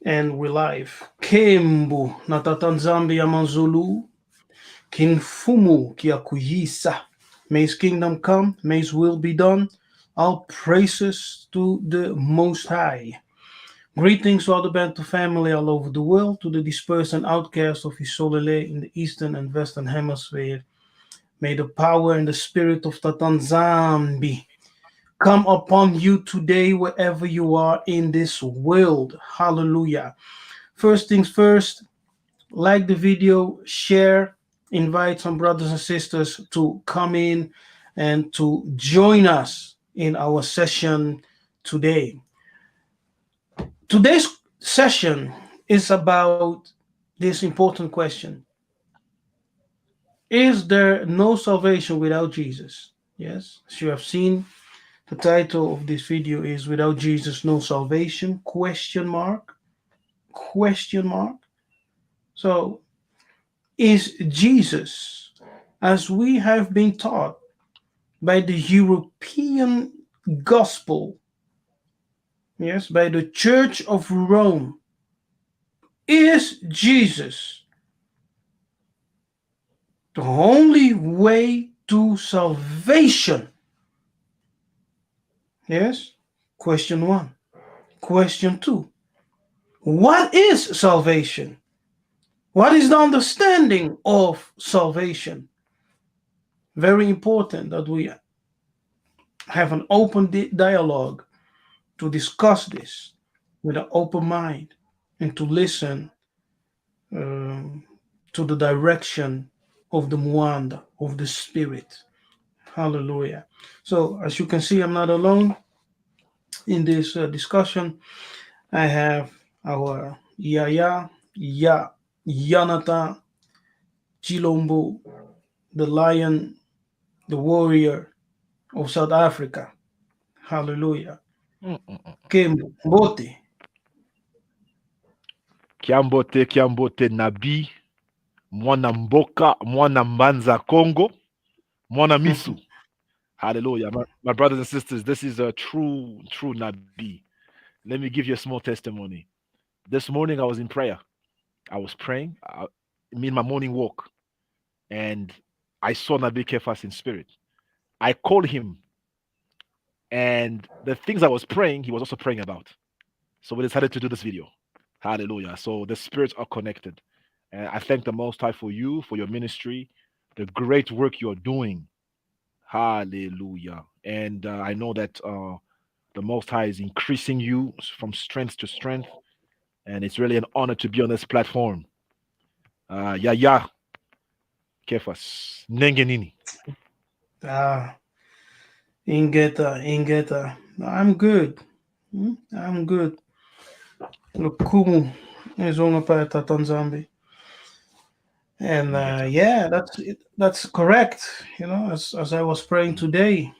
and we're live. Kembu natatanzambi ya manzulu, kinfumu kiakuyisa. May his kingdom come, may his will be done. All praises to the Most High. Greetings to all the Bantu family all over the world, to the dispersed and outcast of Isolele in the eastern and western hemisphere. May the power and the spirit of Tatanzambi come upon you today, wherever you are in this world. Hallelujah. First things first, like the video, share, invite some brothers and sisters to come in and to join us in our session today. Today's session is about this important question. Is there no salvation without Jesus? Yes, as you have seen, the title of this video is Without Jesus No Salvation, question mark, question mark. So, is Jesus, as we have been taught by the European gospel, yes, by the Church of Rome, is Jesus the only way to salvation? Yes, question one. Question two, what is salvation? What is the understanding of salvation? Very important that we have an open dialogue to discuss this with an open mind and to listen um, to the direction of the Muanda, of the Spirit. Hallelujah. So, as you can see, I'm not alone in this discussion. I have our Yaya, Yanata, Chilombo, the lion, the warrior of South Africa. Hallelujah. Kembo, Mbote. Kiambote Nabi, Mwana Mboka, Mwana Mbanza Congo, Mwana Misu. Hallelujah. My brothers and sisters, this is a true Nabi. Let me give you a small testimony. This morning I was in prayer. I was praying, in my morning walk, and I saw Nabi Kefas in spirit. I called him, and the things I was praying, he was also praying about. So we decided to do this video. Hallelujah. So the spirits are connected. And I thank the Most High for you, for your ministry, the great work you're doing. Hallelujah. And I know that the Most High is increasing you from strength to strength. And it's really an honor to be on this platform. Yaya Kefas. Nengenini. Ah, Ingeta. I'm good. I'm good. Lukumu is on Tatanzambi. And yeah, that's correct. You know, as I was praying today,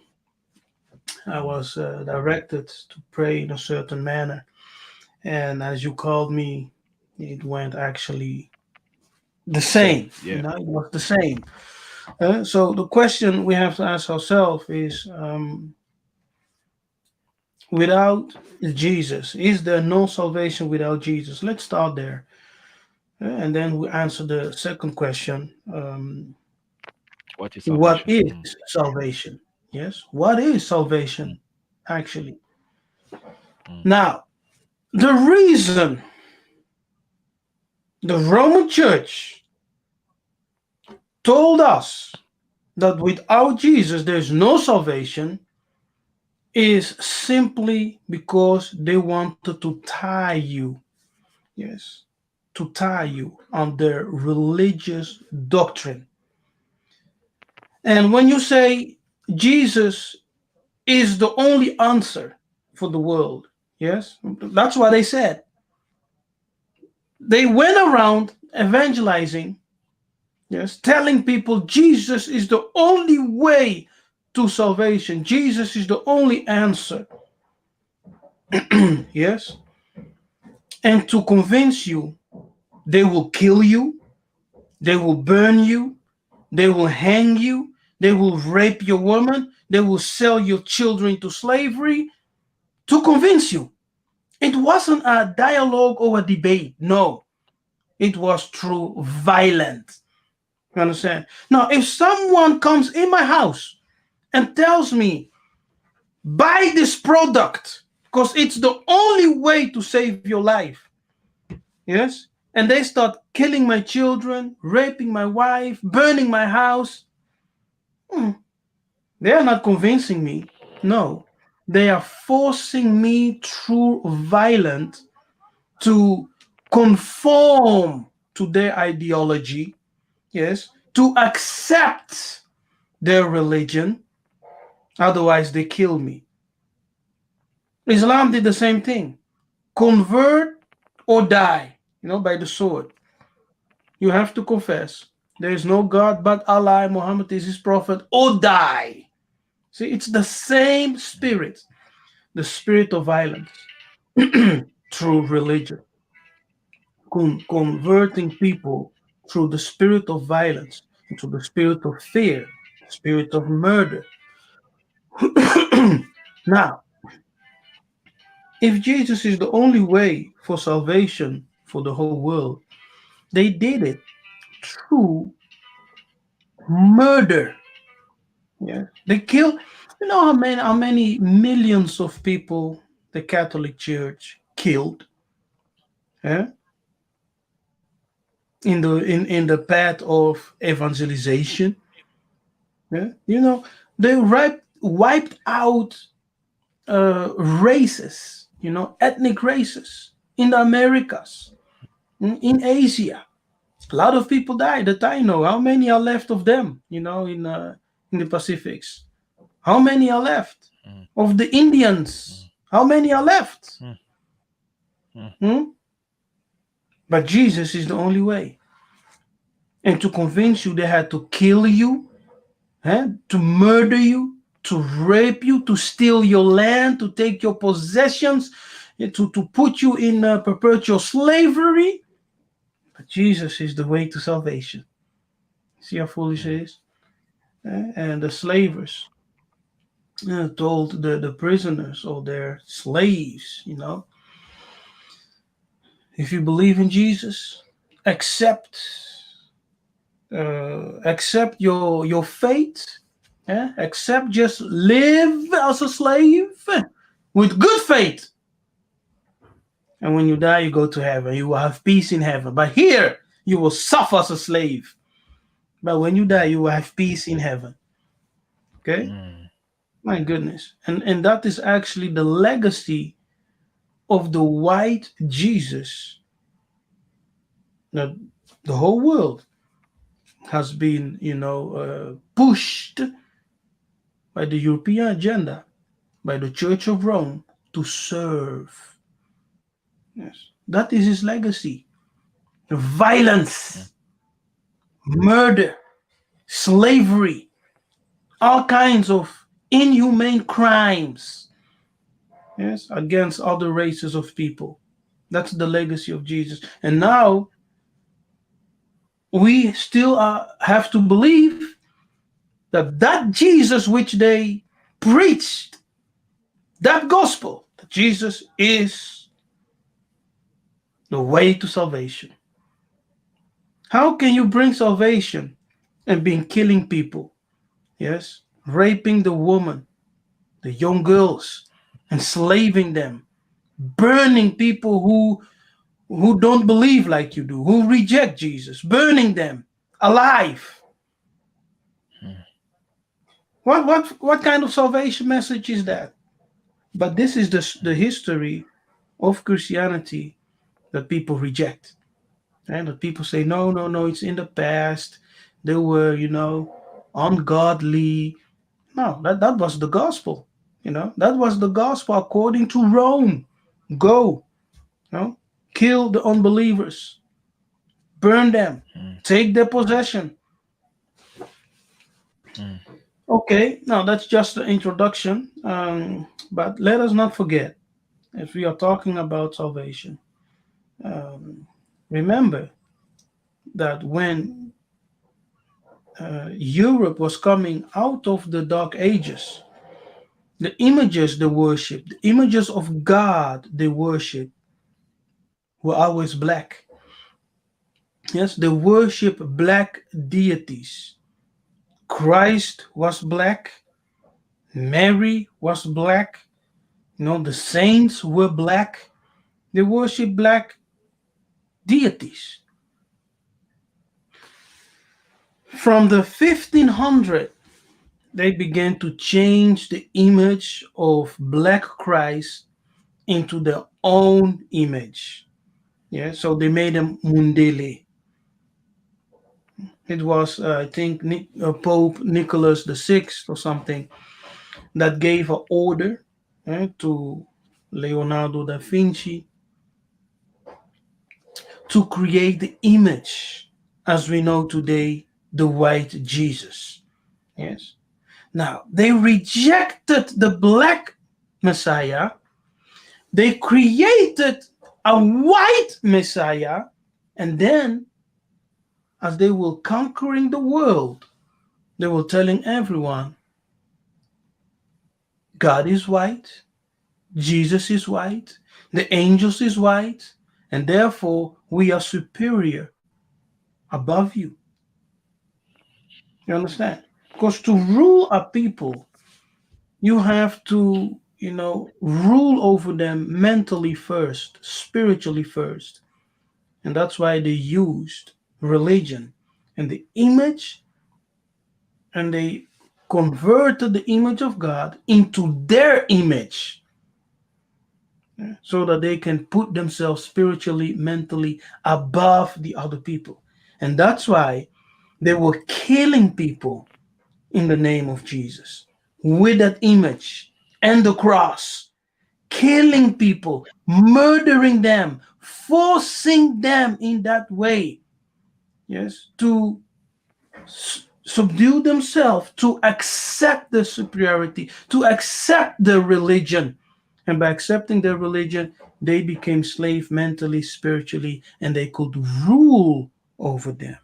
I was directed to pray in a certain manner. And as you called me, it went actually the same. Yeah. You know, it was the same. So the question we have to ask ourselves is, without Jesus, is there no salvation without Jesus? Let's start there. And then we answer the second question. What is What salvation? is salvation? Yes, what is Mm, salvation actually? mm, Now, the reason the Roman Church told us that without Jesus there's no salvation is simply because they wanted to tie you, yes, to tie you on their religious doctrine. And when you say Jesus is the only answer for the world, yes, that's what they said. They went around evangelizing, yes, telling people Jesus is the only way to salvation. Jesus is the only answer. Yes. And to convince you, they will kill you, they will burn you, they will hang you, they will rape your woman, they will sell your children to slavery to convince you. It wasn't a dialogue or a debate. No, it was through violence. You understand? Now, if someone comes in my house and tells me, buy this product because it's the only way to save your life, yes, and they start killing my children, raping my wife, burning my house, hmm, they are not convincing me. No, they are forcing me through violence to conform to their ideology, yes, to accept their religion. Otherwise, they kill me. Islam did the same thing. Convert or die, by the sword. You have to confess. There is no God but Allah, Muhammad is his prophet, or die. See, it's the same spirit, the spirit of violence through religion, converting people through the spirit of violence into the spirit of fear, the spirit of murder. Now, if Jesus is the only way for salvation for the whole world, they did it through murder. Yeah, they kill. You know how many millions of people the Catholic Church killed, yeah? In the path of evangelization. Yeah, they wiped out races, ethnic races in the Americas, in Asia. A lot of people died that I know. How many are left of them? In the Pacifics. How many are left of the Indians? How many are left? Hmm? But Jesus is the only way. And to convince you, they had to kill you, to murder you, to rape you, to steal your land, to take your possessions, to put you in perpetual slavery. But Jesus is the way to salvation. See how foolish it is? And the slavers told the prisoners or their slaves, if you believe in Jesus, accept accept your fate, accept just live as a slave with good faith, and when you die you go to heaven, you will have peace in heaven. But here you will suffer as a slave, but when you die you will have peace in heaven. Okay, my goodness. And that is actually the legacy of the white Jesus that the whole world has been pushed by the European agenda, by the Church of Rome, to serve. Yes, that is his legacy. Violence, murder, slavery, all kinds of inhumane crimes, yes, against other races of people. That's the legacy of Jesus. And now we still have to believe that Jesus which they preached, that gospel, that Jesus is the way to salvation. How can you bring salvation and being killing people? Yes, raping the woman, the young girls, enslaving them, burning people who don't believe like you do, who reject Jesus, burning them alive. What kind of salvation message is that? But this is the history of Christianity that people reject. And that people say, no, no, no, it's in the past. They were, ungodly. No, that was the gospel. That was the gospel according to Rome. Go, kill the unbelievers, burn them, take their possession. Okay, now that's just the introduction. But let us not forget, if we are talking about salvation, um, remember that when Europe was coming out of the Dark Ages, The images they worship, the images of God they worship were always black. Yes, they worship black deities. Christ was black, Mary was black, the saints were black. They worship black deities. From the 1500, they began to change the image of black Christ into their own image. Yeah, so they made him Mundele. It was, I think, Pope Nicholas the Sixth or something that gave an order to Leonardo da Vinci to create the image as we know today, the white Jesus. Yes. Now, they rejected the black Messiah. They created a white Messiah. And then, as they were conquering the world, they were telling everyone God is white, Jesus is white, the angels is white, and therefore we are superior above you. You understand? Because to rule a people, you have to, rule over them mentally first, spiritually first. And that's why they used religion and the image, and they converted the image of God into their image, so that they can put themselves spiritually, mentally above the other people. And that's why they were killing people in the name of Jesus with that image and the cross, killing people, murdering them, forcing them in that way, yes, to subdue themselves, to accept the superiority, to accept the religion. And by accepting their religion, they became slave mentally, spiritually, and they could rule over them.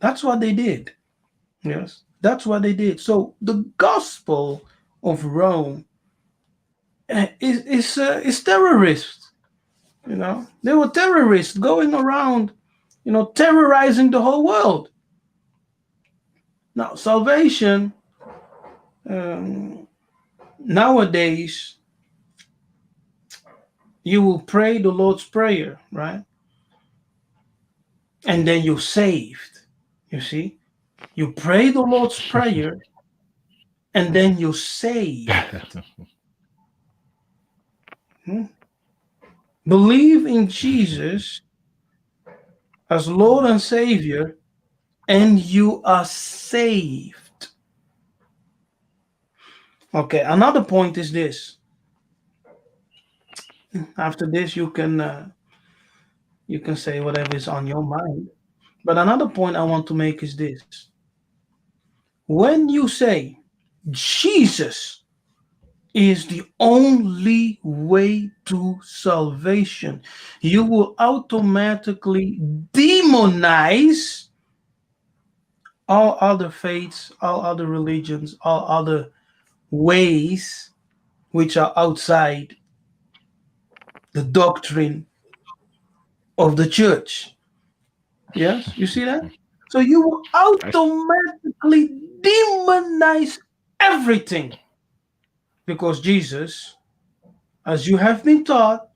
That's what they did. Yes, that's what they did. So the gospel of Rome is terrorists. They were terrorists going around, terrorizing the whole world. Now salvation, um, nowadays, you will pray the Lord's prayer, right? And then you're saved. You see, you pray the Lord's prayer, and then you're saved. Hmm? Believe in Jesus as Lord and Savior, and you are saved. Okay, another point is this. After this, you can say whatever is on your mind. But another point I want to make is this: when you say Jesus is the only way to salvation, you will automatically demonize all other faiths, all other religions, all other ways which are outside the doctrine of the church. Yes, you see that? So you will I, automatically demonize everything, because Jesus, as you have been taught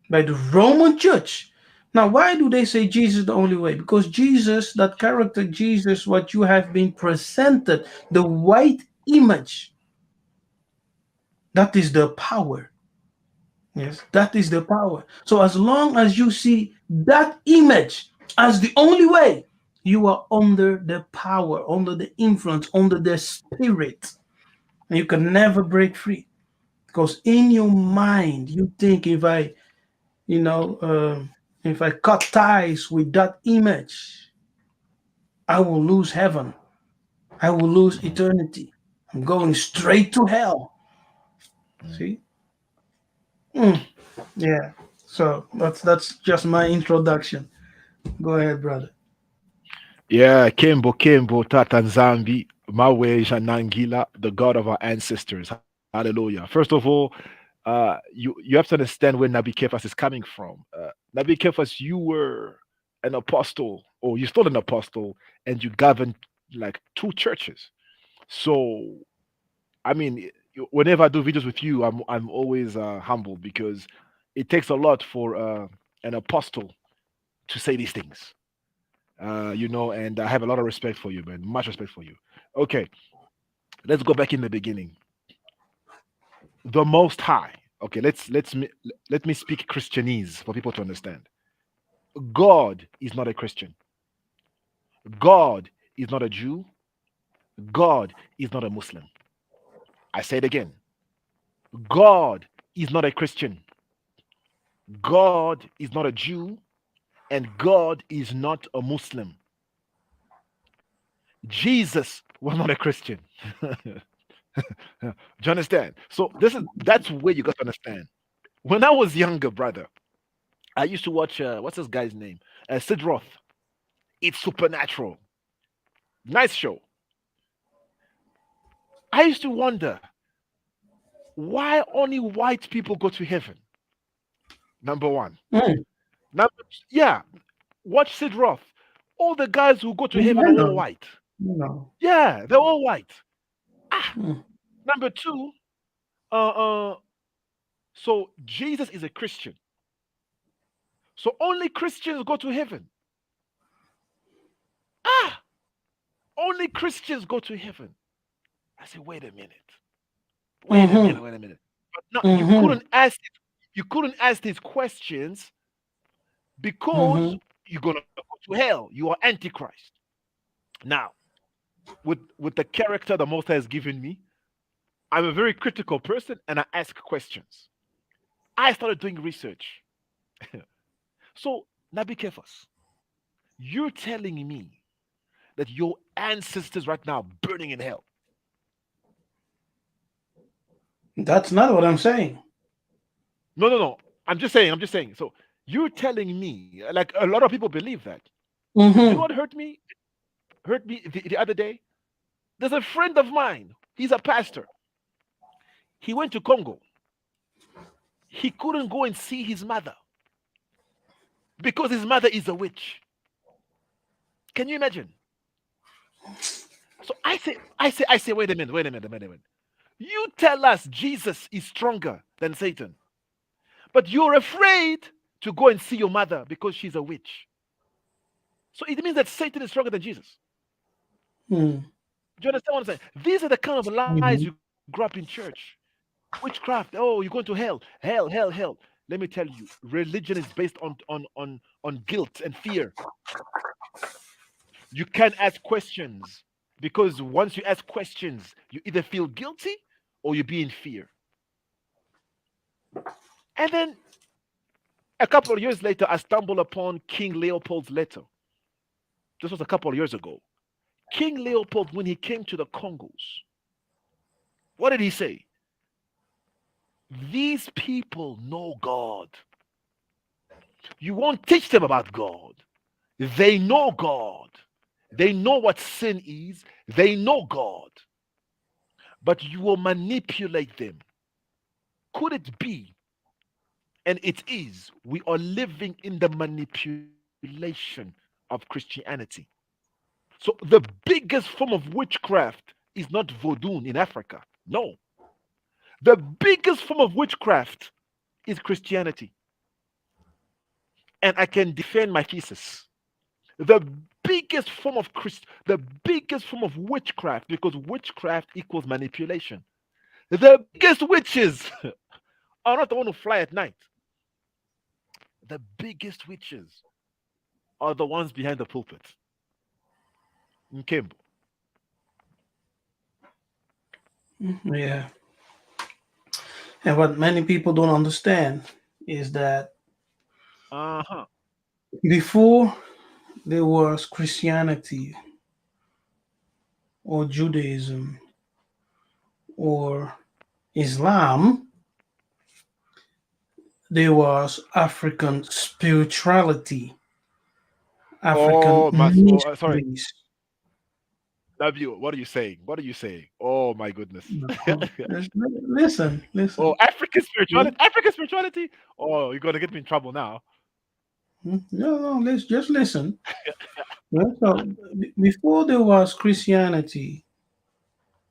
by the Roman church. Now, why do they say Jesus is the only way? Because Jesus, that character Jesus, what you have been presented, the white image, that is the power. Yes, that is the power. So as long as you see that image as the only way, you are under the power, under the influence, under the spirit, and you can never break free. Because in your mind, you think, you know, um, if I cut ties with that image, I will lose heaven. I will lose eternity. I'm going straight to hell. See? Mm, yeah. So that's just my introduction. Go ahead, brother. yeah, Kembo, Kembo, Tata Nzambi, Mawe Janangila, the God of our ancestors. Hallelujah. First of all, you have to understand where Nabi Kephas is coming from. Nabi Kephas, you were an apostle, or you still an apostle, and you governed like two churches. So, I mean, whenever I do videos with you, I'm always humbled because it takes a lot for an apostle to say these things. And I have a lot of respect for you, man. Much respect for you. Okay, let's go back in the beginning. The Most High. Okay, let me speak Christianese for people to understand. God is not a Christian. God is not a Jew. God is not a Muslim. I say it again. God is not a Christian. God is not a Jew, and God is not a Muslim. Jesus was not a Christian. Do you understand? So that's where you got to understand. When I was younger, brother, I used to watch what's this guy's name? Sid Roth. It's supernatural. Nice show. I used to wonder why only white people go to heaven. Number one. Mm. Number yeah, watch Sid Roth. All the guys who go to heaven are I all know. white. You know. Yeah, they're all white. Ah, Mm. number two. Uh, so Jesus is a Christian. So only Christians go to heaven. Ah, only Christians go to heaven. I said, wait a minute. Wait a Mm-hmm. minute. Wait a minute. But no, Mm-hmm. you couldn't ask these questions because Mm-hmm. you're gonna go to hell. You are antichrist. Now, with the character the Most High has given me, I'm a very critical person and I ask questions. I started doing research. So, Nabi Kefas, you're telling me that your ancestors right now burning in hell. That's not what I'm saying. No, no, no. I'm just saying. So you're telling me, like a lot of people believe that. You know what Mm-hmm. hurt me the other day? There's a friend of mine. He's a pastor. He went to Congo. He couldn't go and see his mother because his mother is a witch. Can you imagine? So I say, wait a minute. You tell us Jesus is stronger than Satan, but you're afraid to go and see your mother because she's a witch. So it means that Satan is stronger than Jesus. Mm-hmm. Do you understand what I'm saying? These are the kind of lies you grew up in church. Witchcraft. Oh, you're going to hell. Hell, hell, hell. Let me tell you, religion is based on guilt and fear. You can't ask questions because once you ask questions, you either feel guilty or you be in fear. And then a couple of years later, I stumbled upon King Leopold's letter. This was a couple of years ago. King Leopold, when he came to the Congos, what did he say? These people know God. You won't teach them about God. They know God. They know what sin is. They know God. But you will manipulate them. Could it be, and it is, we are living in the manipulation of Christianity? So the biggest form of witchcraft is not voodoo in Africa. No. The biggest form of witchcraft is Christianity. And I can defend my thesis. The the biggest form of witchcraft, because witchcraft equals manipulation. The biggest witches are not the one who fly at night. The biggest witches are the ones behind the pulpit. Nkembo. Yeah. And what many people don't understand is that Uh-huh. before there was Christianity or Judaism or Islam, there was African spirituality, African Oh, sorry. mysteries. Nabil, what are you saying? What are you saying? Oh Oh my goodness. No. Listen, Oh, listen. African Yeah. spirituality. African spirituality. Oh, you're gonna get me in trouble now. No, no, let's just listen. Yeah, so before there was Christianity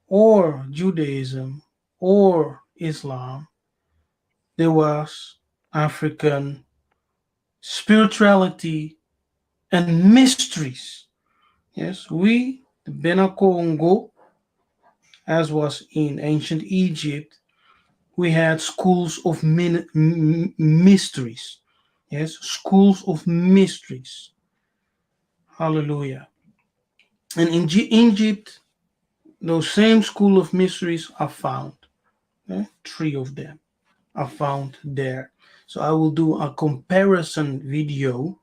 or Judaism or Islam, there was African spirituality and mysteries. Yes, we, the Bena Congo, as was in ancient Egypt, we had schools of mysteries. Yes, schools of mysteries. Hallelujah. And in Egypt, those same school of mysteries are found. Three of them are found there. So I will do a comparison video.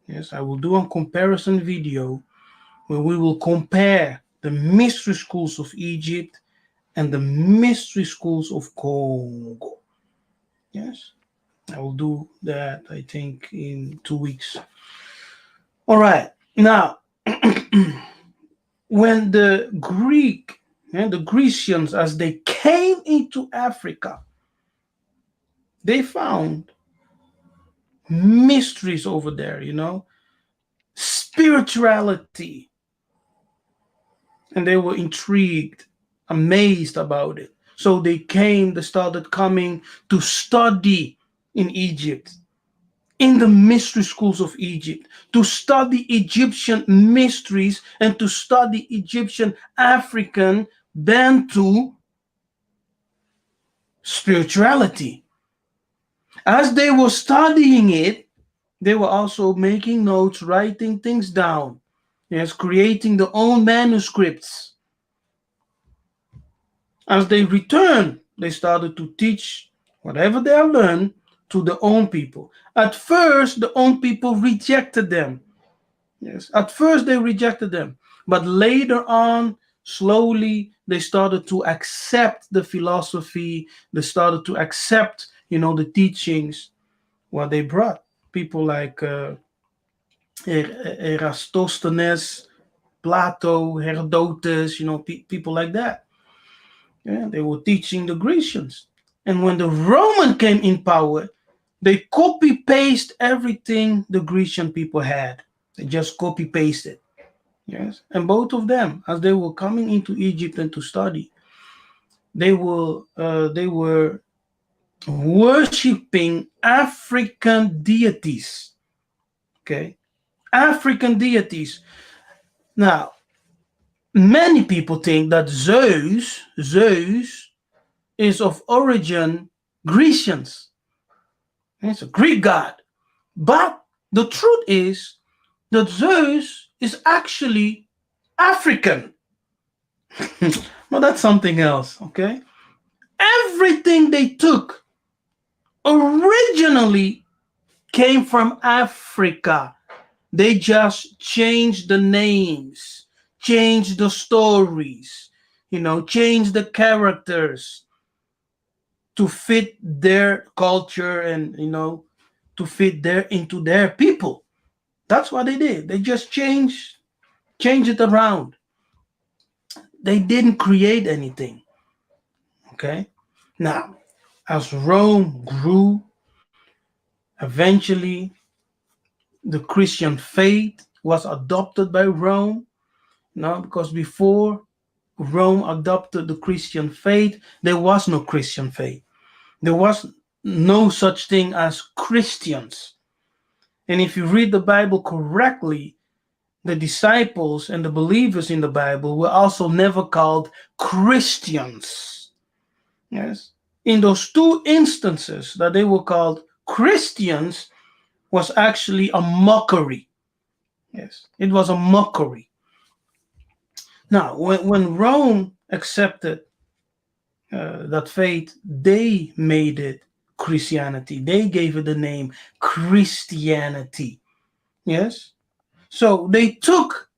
Yes, I will do a comparison video where we will compare the mystery schools of Egypt and the mystery schools of Congo. Yes, I will do that, I think, in 2 weeks. All right. Now, when the Greek and the Grecians, as they came into Africa, they found mysteries over there, spirituality, and they were intrigued, amazed about it. So they started coming to study in Egypt, in the mystery schools of Egypt, to study Egyptian mysteries and to study Egyptian, African, Bantu spirituality. As they were studying it, they were also making notes, writing things down, yes, creating their own manuscripts. As they returned, they started to teach whatever they had learned to their own people. At first, the own people rejected them. Yes, at first they rejected them, but later on, slowly they started to accept the philosophy. They started to accept, the teachings what they brought. People like Eratosthenes, Plato, Herodotus, people like that. Yeah, they were teaching the Grecians. And when the Roman came in power, they copy paste everything the Grecian people had. They just copy pasted. Yes, and both of them, as they were coming into Egypt and to study, they were worshiping African deities. Okay, African deities. Now, many people think that Zeus is of origin Grecians. It's a Greek god. But the truth is that Zeus is actually African. But that's something else, okay? Everything they took originally came from Africa. They just changed the names, changed the stories, changed the characters to fit their culture and, to fit into their people. That's what they did. They just changed it around. They didn't create anything. Okay? Now, as Rome grew, eventually the Christian faith was adopted by Rome. Because before Rome adopted the Christian faith, there was no Christian faith. There was no such thing as Christians. And if you read the Bible correctly, the disciples and the believers in the Bible were also never called Christians. Yes. In those two instances that they were called Christians was actually a mockery. Yes. It was a mockery. Now, when Rome accepted that faith, they made it Christianity. They gave it the name Christianity. Yes. So they took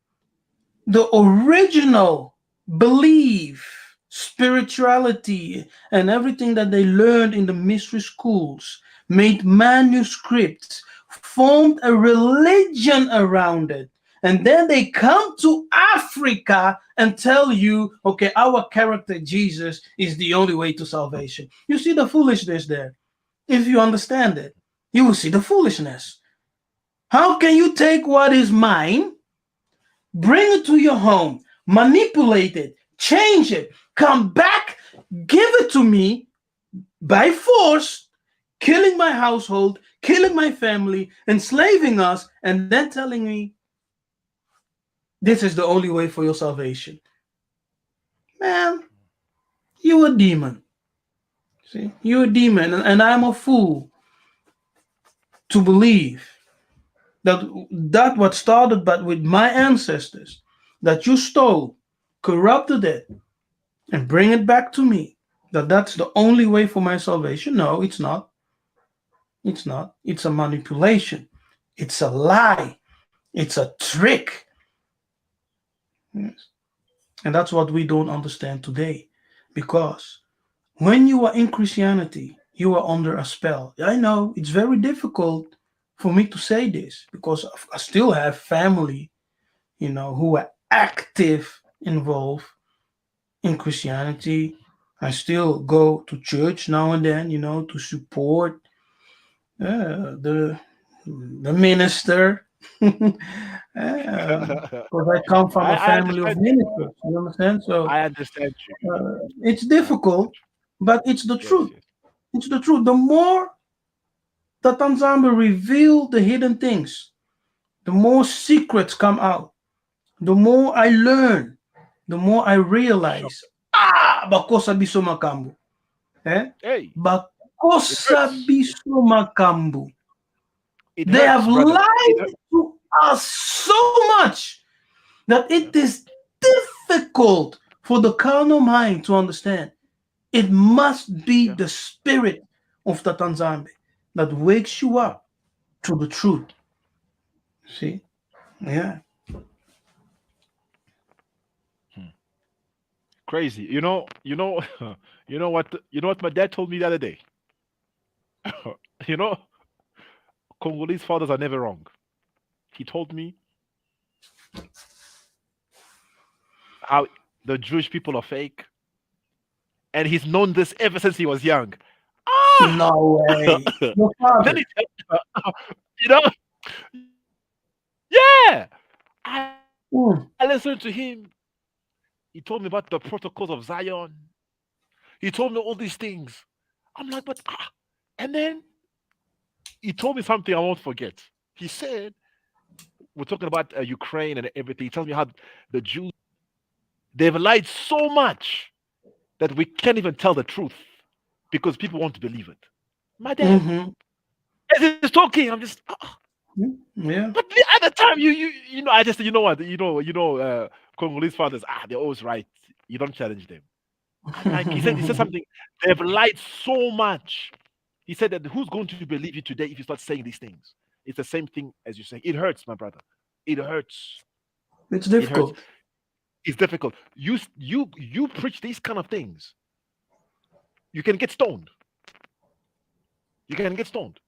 the original belief, spirituality, and everything that they learned in the mystery schools, made manuscripts, formed a religion around it, and then they come to Africa and tell you, okay, our character Jesus is the only way to salvation. You see the foolishness there. If you understand it, you will see the foolishness. How can you take what is mine, bring it to your home, manipulate it, change it, come back, give it to me by force, killing my household, killing my family, enslaving us, and then telling me this is the only way for your salvation? Man, you a demon. See, you a demon, and I'm a fool to believe that what started but with my ancestors, that you stole, corrupted it, and bring it back to me, that's the only way for my salvation. No, it's not. It's not. It's a manipulation. It's a lie. It's a trick. Yes. And that's what we don't understand today. Because when you are in Christianity, you are under a spell. I know it's very difficult for me to say this because I still have family, who are active involved in Christianity. I still go to church now and then, to support the minister. Because I come from a I family of understand you. ministers. You understand? So I understand you. it's I understand difficult, you. but it's the Yes, truth. yes. It's the truth. The more that Tanzania reveal the hidden things, the more secrets come out. The more I learn, the more I Sure. realize. Bakosa biso makambu. Eh? Hey, it Bakosa hurts. biso makambu. It They have hurts, brother. It lied hurts. to us so much that Yeah. it is difficult for the carnal mind to understand. It must be Yeah. the spirit of the Tanzania that wakes you Yeah. up to the truth. See? Yeah. Hmm. Crazy. You know what? You know what my dad told me the other day. you know, Congolese fathers are never wrong. He told me how the Jewish people are fake, and he's known this ever since he was young. Ah, No way. Your then father. he, you know, yeah. I listened to him. He told me about the protocols of Zion. He told me all these things. I'm like, but and then he told me something I won't forget. He said, we're talking about Ukraine and everything. He tells me how the Jews, they've lied so much that we can't even tell the truth because people won't believe it. My dad, Mm-hmm. as he's talking, I'm just, Yeah. but at the time, I just, you know what, Congolese fathers, they're always right. You don't challenge them. I'm like, he said something. They've lied so much. He said that who's going to believe you today if you start saying these things? It's the same thing as you're saying. It hurts, my brother. It hurts. It's It hurts. difficult. It's difficult. You preach these kind of things, you can get stoned. You can get stoned.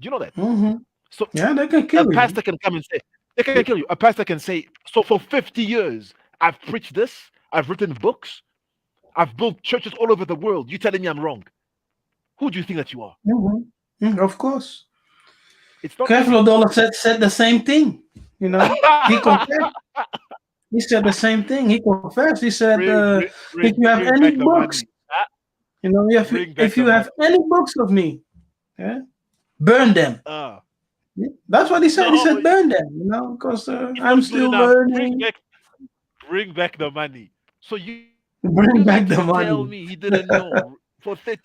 Do you know that? Mm-hmm. So Yeah, they can a kill you. pastor can come and say, they can kill you. A pastor can say, so for 50 years, I've preached this, I've written books, I've built churches all over the world. You telling me I'm wrong? Who do you think that you are? Of course. It's not easy. Kevlar Dollar said the same thing. He confessed. He said the same thing. He confessed. He said, if you have Bring any back the books, money. if Bring back if the you have money. any books of me, yeah, burn them. Uh, Yeah, that's what he said. He no, said, burn them. Because it's I'm not good still enough. learning. Bring back the money. So you mean to tell Bring me back he the didn't money. know for 30?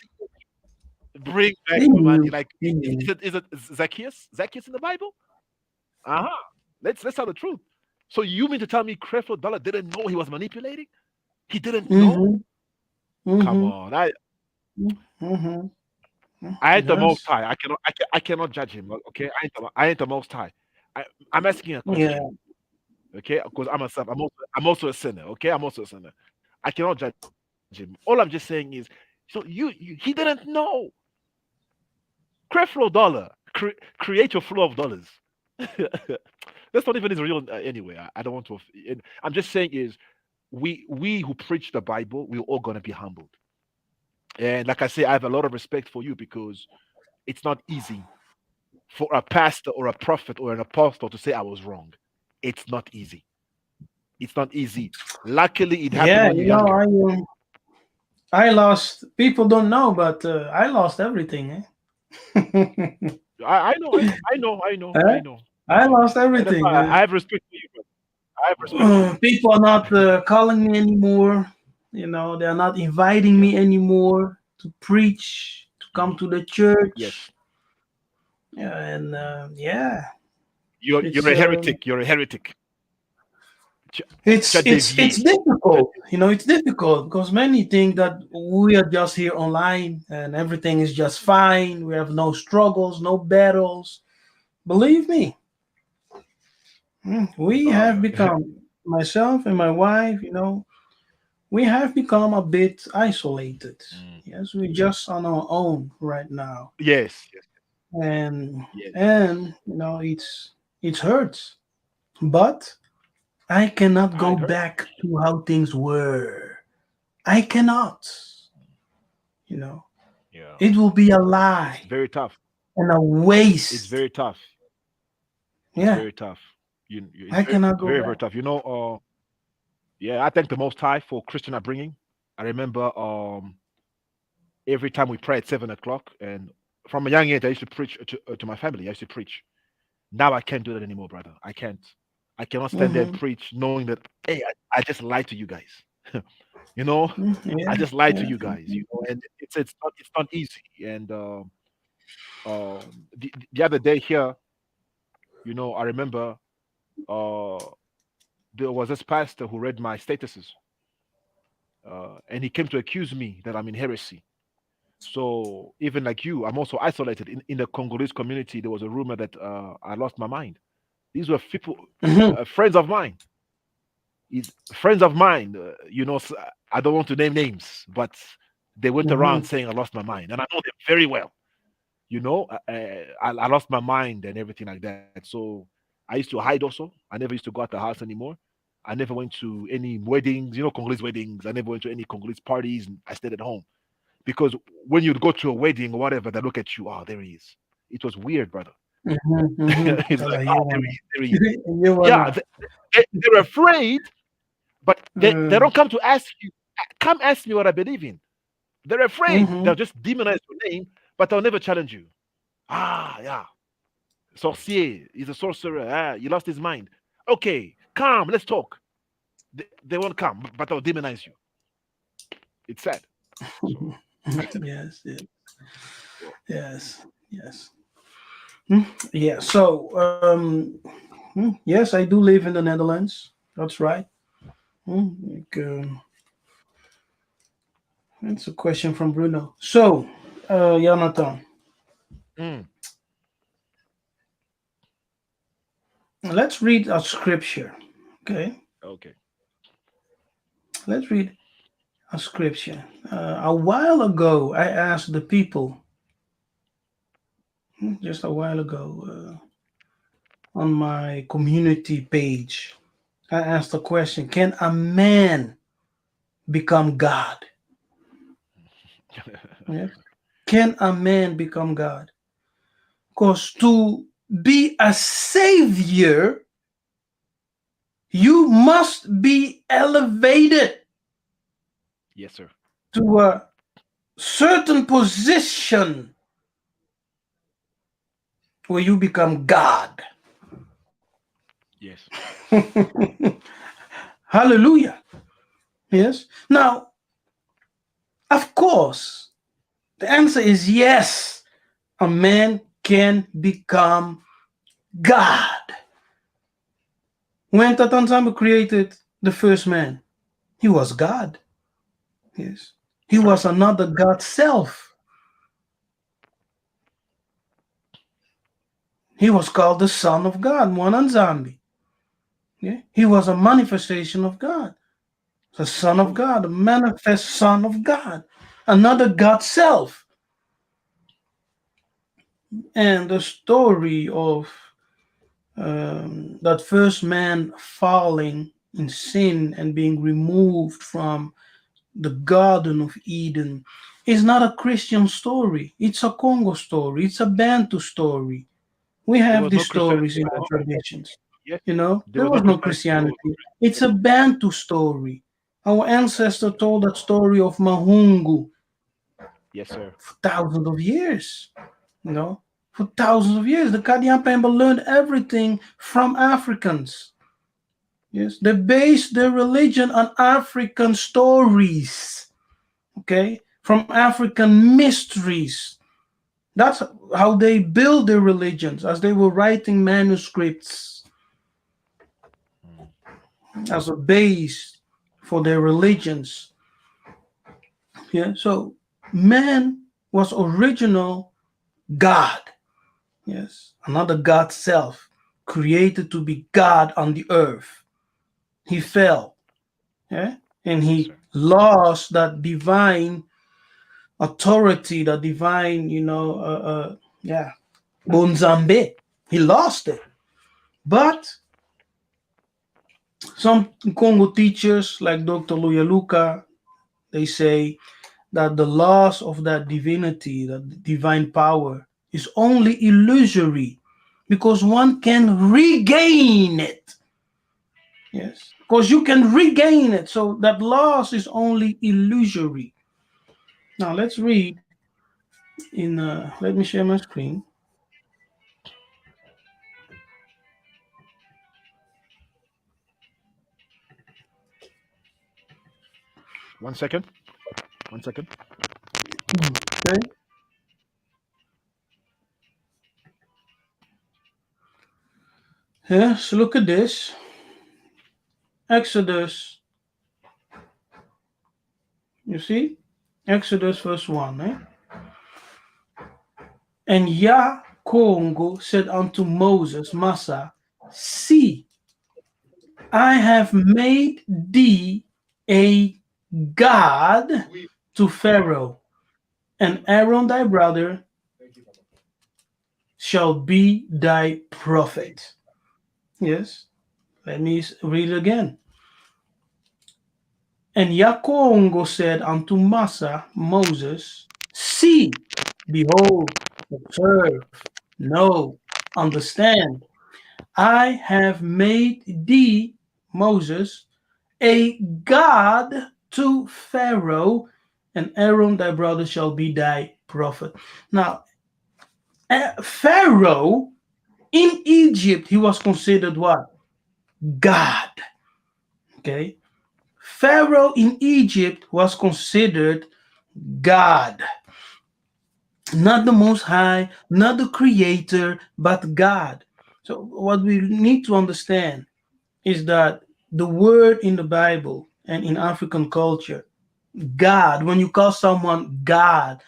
Bring back the He money. Like, knew. He knew. is it Zacchaeus? Zacchaeus in the Bible? Uh-huh. Let's tell the truth. So you mean to tell me Creflo Dollar didn't know he was manipulating? He didn't know? Mm-hmm. Come Mm-hmm. on. I Mm-hmm. I ain't the most Yes. high. I cannot judge him. Okay, I ain't the most high. I'm asking a Yeah. question. Okay, because I'm myself. I'm also a sinner. Okay, I'm also a sinner. I cannot judge him. All I'm just saying is, so he didn't know. Creflo Dollar, create your flow of dollars. That's not even Israel anyway. I don't want to. I'm just saying is we who preach the Bible, we're all gonna be humbled. And like I say, I have a lot of respect for you because it's not easy for a pastor or a prophet or an apostle to say I was wrong. It's not easy. It's not easy. Luckily, it happened Yeah, when you're younger. I lost. People don't know, but I lost everything. Eh? I know, I know, I know, Eh? I know, I lost and that's everything. why I have respect for you, brother. I have respect for you. People are not calling me anymore. They're not inviting Yeah. me anymore to preach, to come to the church. Yes. Yeah, and yeah, You're it's a heretic. You're a heretic. Tu, tu it's as it's dévié. it's Tu as difficult. dévié. It's difficult because many think that we are just here online and everything is just fine. We have no struggles, no battles. Believe me, we Oh have yeah. become myself and my wife. We have become a bit isolated. Mm. Yes, we're just on our own right now, Yes. Yes. and Yes. it hurts. But I cannot Ah, go it hurts. back to how things were. I cannot. You know, Yeah. it will be a It's lie very tough. and a It's waste. very tough. It's Yeah, very tough. It's I very, cannot go very, very back. tough. Yeah. I thank the Most High for Christian upbringing. I remember every time we pray at 7 o'clock, and from a young age, I used to preach to my family. I used to preach. Now I can't do that anymore, brother. I can't. I cannot stand there and Hmm. preach knowing that hey, I just lied to you guys. you know, I Yeah, just lied to yeah. you guys. And it's not easy. And the other day here, I remember uh there was this pastor who read my statuses, and he came to accuse me that I'm in heresy. So even like you, I'm also isolated in the Congolese community. There was a rumor that I lost my mind. These were people, Hmm. friends of mine. Friends of mine. I don't want to name names, but they went around Hmm. saying I lost my mind, and I know them very well. I lost my mind and everything like that. So I used to hide also. I never used to go out the house anymore. I never went to any weddings, Congolese weddings. I never went to any Congolese parties. And I stayed at home because when you'd go to a wedding or whatever, they look at you. Oh, there he is. It was weird, brother. Hmm. Hmm. It's like, You oh, there wanna, he is. There he is. you Yeah, wanna. they're afraid, but they Uh, don't come to ask you. Come ask me what I believe in. They're afraid. hmm. They'll just demonize your name, but they'll never challenge you. Ah, yeah. Sorcier. He's a sorcerer. Ah, he lost his mind. Okay, come, let's talk. They won't come, but they'll demonize you. It's sad. So, Yes, yes, well, yes, yes. Yeah. So, yes, I do live in the Netherlands. That's right. Like, that's a question from Bruno. So, Jonathan, mm, let's read a scripture. Okay, okay. let's read a scripture. A while ago, I asked the people, just a while ago, on my community page, I asked the question: can a man become God? Yes. Can a man become God? Because to be a savior, you must be elevated Yes, sir. to a certain position where you become God. Yes. Hallelujah. Yes. Now, of course, the answer is yes. A man can become God. When Tatanzamba created the first man, he was God. Yes. He That's right. was another God self. He was called the Son of God, Mwananzambi. Yeah? He was a manifestation of God, the Son of Truly. God, the manifest Son of God, another God self. And the story of that first man falling in sin and being removed from the Garden of Eden is not a Christian story. It's a Congo story. It's a Bantu story. We There have was no these Christianity stories in our before. traditions. Yes. There There was no was no Christianity before. Christianity. It's a Bantu story. Our ancestor told that story of Mahungu Yes, sir. for thousands of years. You know, for thousands of years, the Kadiampemba learned everything from Africans. Yes, they based their religion on African stories. Okay, from African mysteries. That's how they build their religions as they were writing manuscripts Mm. as a base for their religions. Yeah, so man was original God. Yes, another God self, created to be God on the earth. He Yes, sir. fell, yeah, and Yes, he sir. lost that divine authority, that divine, yeah, Bonzambe. He lost it. But some Congo teachers like Dr. Luyaluka, they say that the loss of that divinity, that divine power, is only illusory because one can regain it. Yes, because you can regain it. So that loss is only illusory. Now let's read in. Let me share my screen. One second. One second. Okay. Yes. Look at this. Exodus. You see, Exodus verse 1. And Yah Congo said unto Moses, Massa, see, I have made thee a God to Pharaoh, and Aaron thy brother shall be thy prophet. Yes, let me read it again. And Yakongo said unto Massa, Moses, see, behold, observe, know, understand. I have made thee, Moses, a God to Pharaoh, and Aaron thy brother shall be thy prophet. Now, Pharaoh in Egypt, he was considered what? God. Okay. Pharaoh in Egypt was considered God. Not the Most High, not the Creator, but God. So, what we need to understand is that the word in the Bible and in African culture, God, when you call someone God,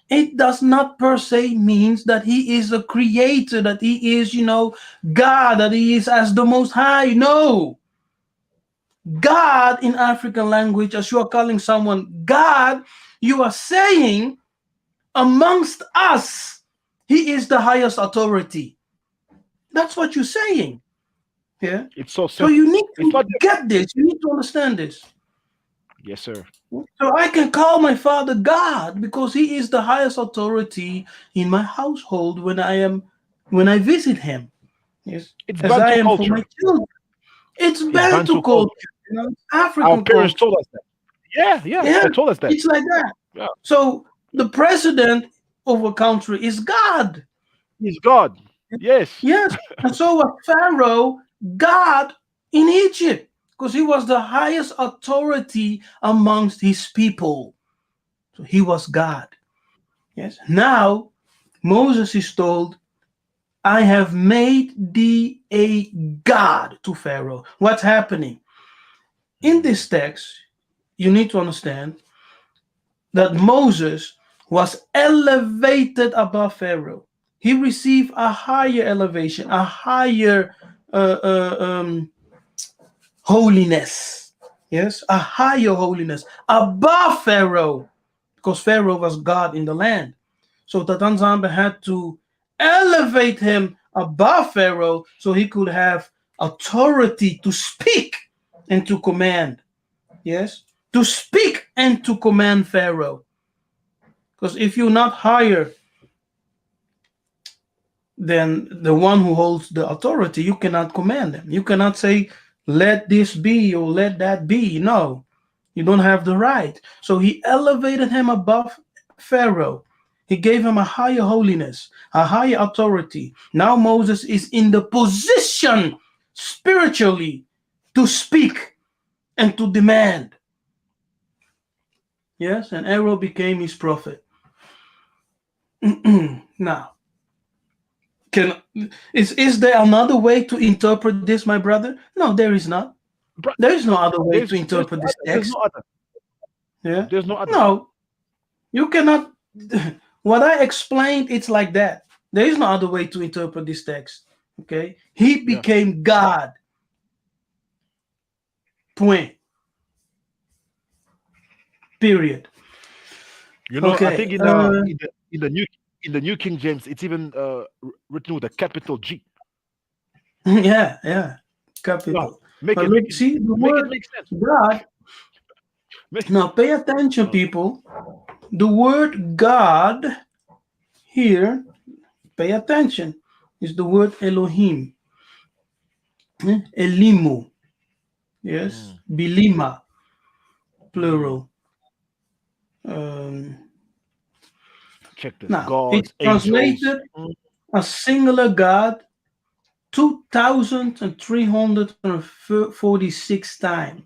it does not per se means that he is a creator, that he is, God, that he is as the Most High. No. God in African language, as you are calling someone God, you are saying amongst us, he is the highest authority. That's what you're saying. Yeah. It's so So simple. you need It's to not. get this. You need to understand this. Yes, sir. So I can call my father God because he is the highest authority in my household when I visit him. Yes. It's As I Bantu am for my culture. children. It's It's Bantu Bantu culture, culture. Our African parents culture. told us that. Yeah, yeah. Yeah, They told us that. it's like that. Yeah. So the president of a country is God. He's God. Yes. Yes. And so was Pharaoh, God in Egypt, because he was the highest authority amongst his people. So he was God. Yes. Now Moses is told, I have made thee a God to Pharaoh. What's happening? In Mm. this text, you need to understand that Moses was elevated above Pharaoh. He received a higher elevation, a higher uh, uh, um, holiness. Yes, a higher holiness above Pharaoh, because Pharaoh was God in the land. So Tatanzambe had to elevate him above Pharaoh so he could have authority to speak and to command. Yes, to speak and to command Pharaoh. Because if you're not higher than the one who holds the authority, you cannot command them. You cannot say, let this be or let that be. No, you don't have the right. So he elevated him above Pharaoh. He gave him a higher holiness, a higher authority. Now Moses is in the position spiritually to speak and to demand. Yes, and Aaron became his prophet. Now, can is there another way to interpret this, my brother? No, there is not. Bro, There is no other way to there's interpret no this other. There's text. no other. Yeah. There's no other. No, you cannot. What I explained, it's like that. There is no other way to interpret this text. Okay. He Yeah. became God. Point. Period. I Okay. think in the New King James, it's even written with a capital G. Yeah, yeah. Yeah. Capital. Make But it make look, it see the make it word make sense. God. Make, Now pay attention, uh, people. The word God here, pay attention, is the word Elohim. Elimu. Yes. mm, Bilima, mm. plural. Um, Check this. Now, it's Gods, angels. translated a singular God 2,346 times.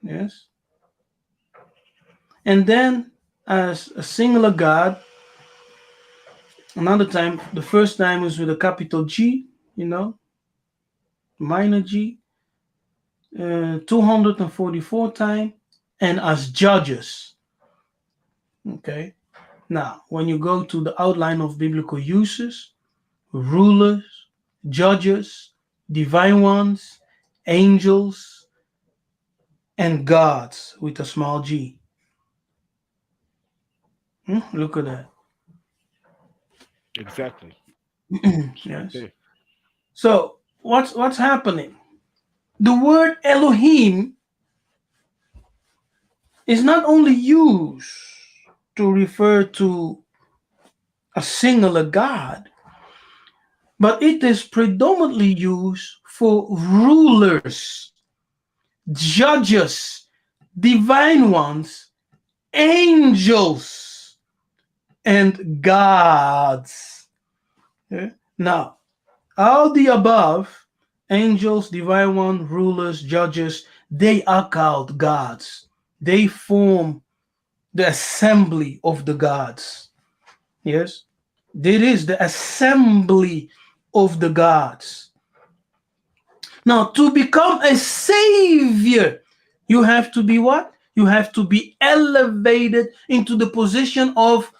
Yes. And then, as a singular God, another time, the first time was with a capital G, minor G, 244 times, and as judges. Okay. Now, when you go to the outline of biblical uses, rulers, judges, divine ones, angels, and gods with a small g. Look at that. Exactly. It's right Yes. there. So what's happening? The word Elohim is not only used to refer to a singular God, but it is predominantly used for rulers, judges, divine ones, angels, and gods. Yeah? Now, all the above, angels, divine ones, rulers, judges, they are called gods. They form the assembly of the gods. Yes? There is the assembly of the gods. Now, to become a savior, you have to be what? You have to be elevated into the position of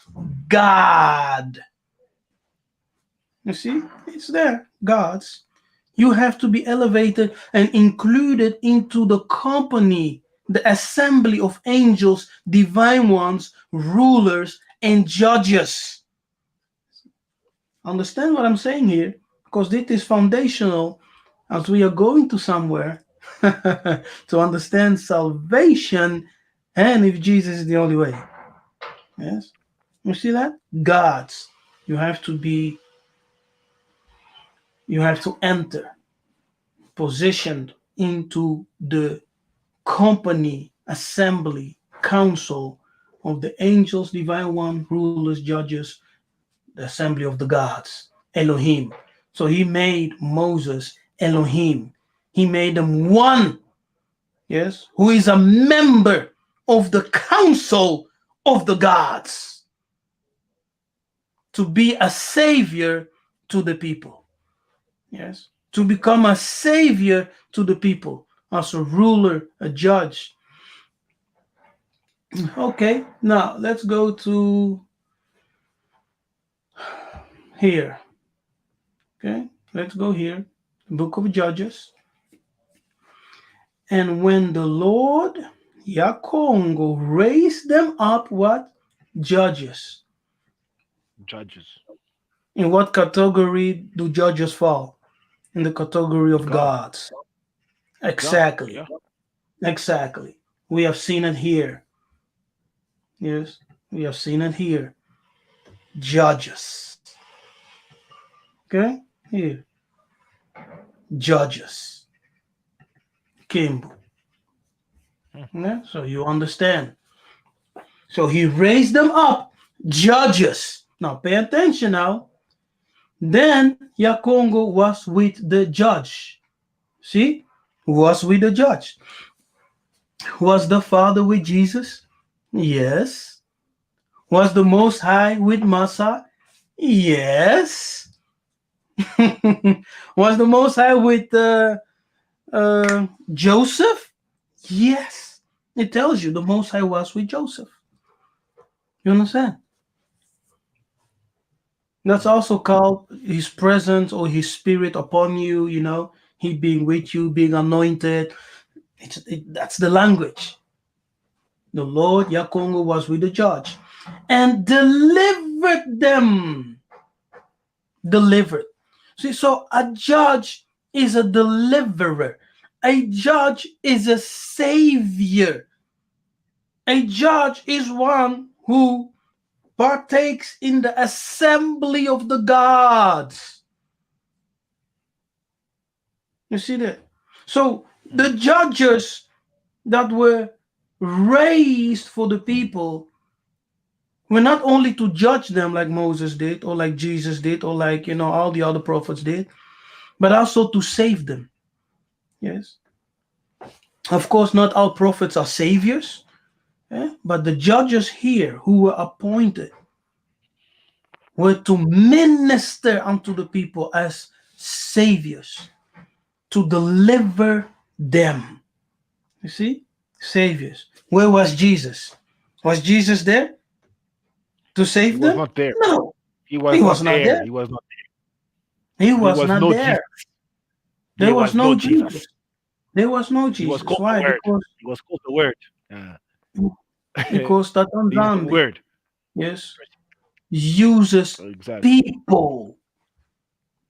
God. You see, it's there, God's. You have to be elevated and included into the company, the assembly of angels, divine ones, rulers, and judges. Understand what I'm saying here? Because this is foundational as we are going to somewhere to understand salvation and if Jesus is the only way. Yes? You see that? God's. You have to be, you have to enter, positioned into the company, assembly, council of the angels, divine one, rulers, judges, the assembly of the gods, Elohim. So he made Moses Elohim. He made him one, yes, who is a member of the council of the gods to be a savior to the people. Yes, to become a savior to the people as a ruler, a judge. Okay, now let's go to here. Okay, let's go here. Book of Judges. And when the Lord Yakongo raised them up, what? Judges. Judges. In what category do judges fall? In the category of God. gods. God. Exactly. Yeah. Exactly. We have seen it here. Yes, we have seen it here. Judges. Okay? Here. Judges. Kimbo. Hmm. Yeah? So you understand. So he raised them up. Judges. Now pay attention now. Then Yakongo was with the judge. See? Was with the judge. Was the Father with Jesus? Yes. Was the Most High with Massa? Yes. Was the Most High with Joseph? Yes. It tells you the Most High was with Joseph. You understand? That's also called his presence or his spirit upon you, he being with you, being anointed. That's the language. The Lord Yakongo was with the judge and delivered them. Delivered. See, so a judge is a deliverer. A judge is a savior. A judge is one who partakes in the assembly of the gods. You see that? So the Hmm. judges that were raised for the people were not only to judge them like Moses did, or like Jesus did, or like all the other prophets did, but also to save them. Yes. Of course, not all prophets are saviors, but the judges here who were appointed were to minister unto the people as saviors, to deliver them. You see? Saviors. Where was Jesus? Was Jesus there to He save was them? not there. No, He he was was not not there. there. He was not. He There was was not no there. Jesus. There There was was no no Jesus. Jesus. There was no He was Jesus. called the Why? Word. Because He was called the Word. Uh, He's the Tatanzambi, Word. yes, uses Exactly. people.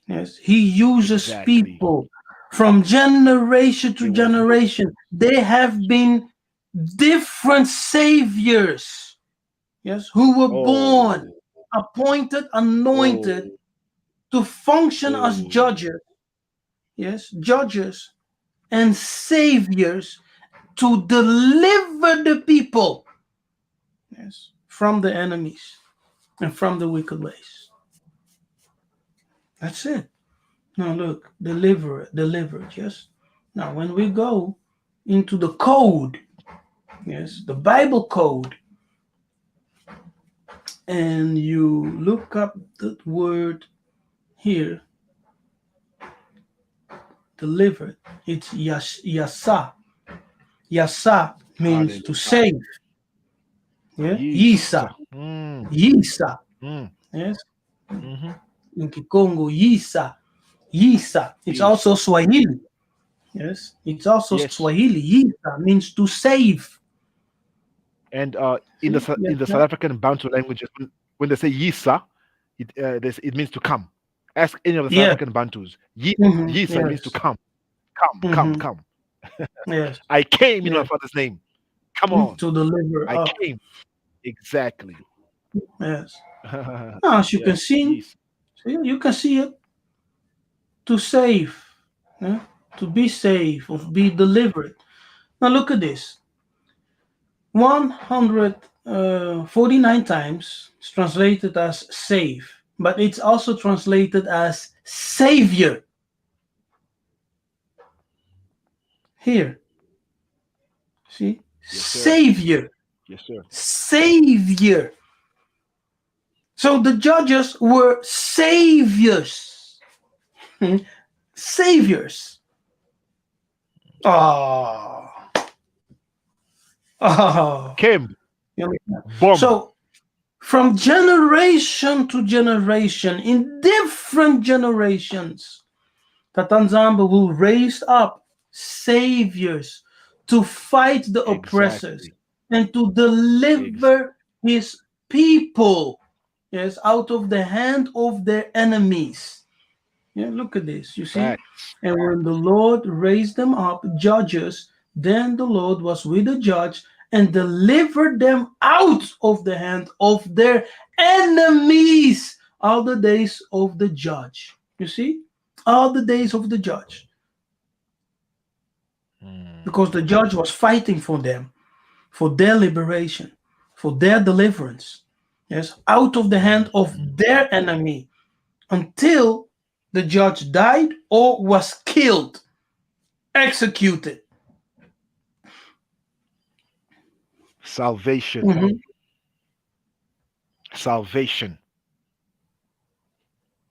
Yes, he uses Exactly. people from generation to There was no. generation. They have been different saviors, yes, who were born, Oh. appointed, Oh. anointed to function as Oh. judges, yes, judges and saviors to deliver the people, yes, from the enemies and from the wicked ways. That's it. Now look, delivered, yes. Now when we go into the code, yes, the Bible code, and you look up the word here, delivered, it's yasa. Yasa means to Hallelujah. save. Yeah, Yes. yisa, yisa. Mm. Yes, Mm-hmm. in Kikongo, yisa, yisa. It's Yes. also Swahili. Yes, it's also Yes. Swahili. Yisa means to save. And See, yes, In the yeah. South African Bantu languages, when they say Yisa, it means to come. Ask any of the South Yes. African Bantus. Yisa means to Yes. come, Mm-hmm. come. Yes. I came in my Yes. father's name. Come on, To deliver I up. came exactly. Yes. Now, as you can Yes, see, yes. you can see it to save, yeah? To be saved, or be delivered. Now, look at this 149 times it's translated as save, but it's also translated as savior. Here, see? Yes, sir. Savior. Yes, sir. Savior. So the judges were saviors. Hmm. Saviors. Oh, oh. Came, You understand? boom. So from generation to generation, in different generations, Tatanzamba will raise up saviors to fight the oppressors Exactly. and to Ex- deliver his people. Yes, out of the hand of their enemies. Yeah, look at this. You see? Facts. And when the Lord raised them up judges, then the Lord was with the judge and delivered them out of the hand of their enemies all the days of the judge. You see? All the days of the judge. Because the judge was fighting for them, for their liberation, for their deliverance. Yes, out of the hand of Mm. their enemy until the judge died or was killed, executed. Salvation. Mhm. Salvation.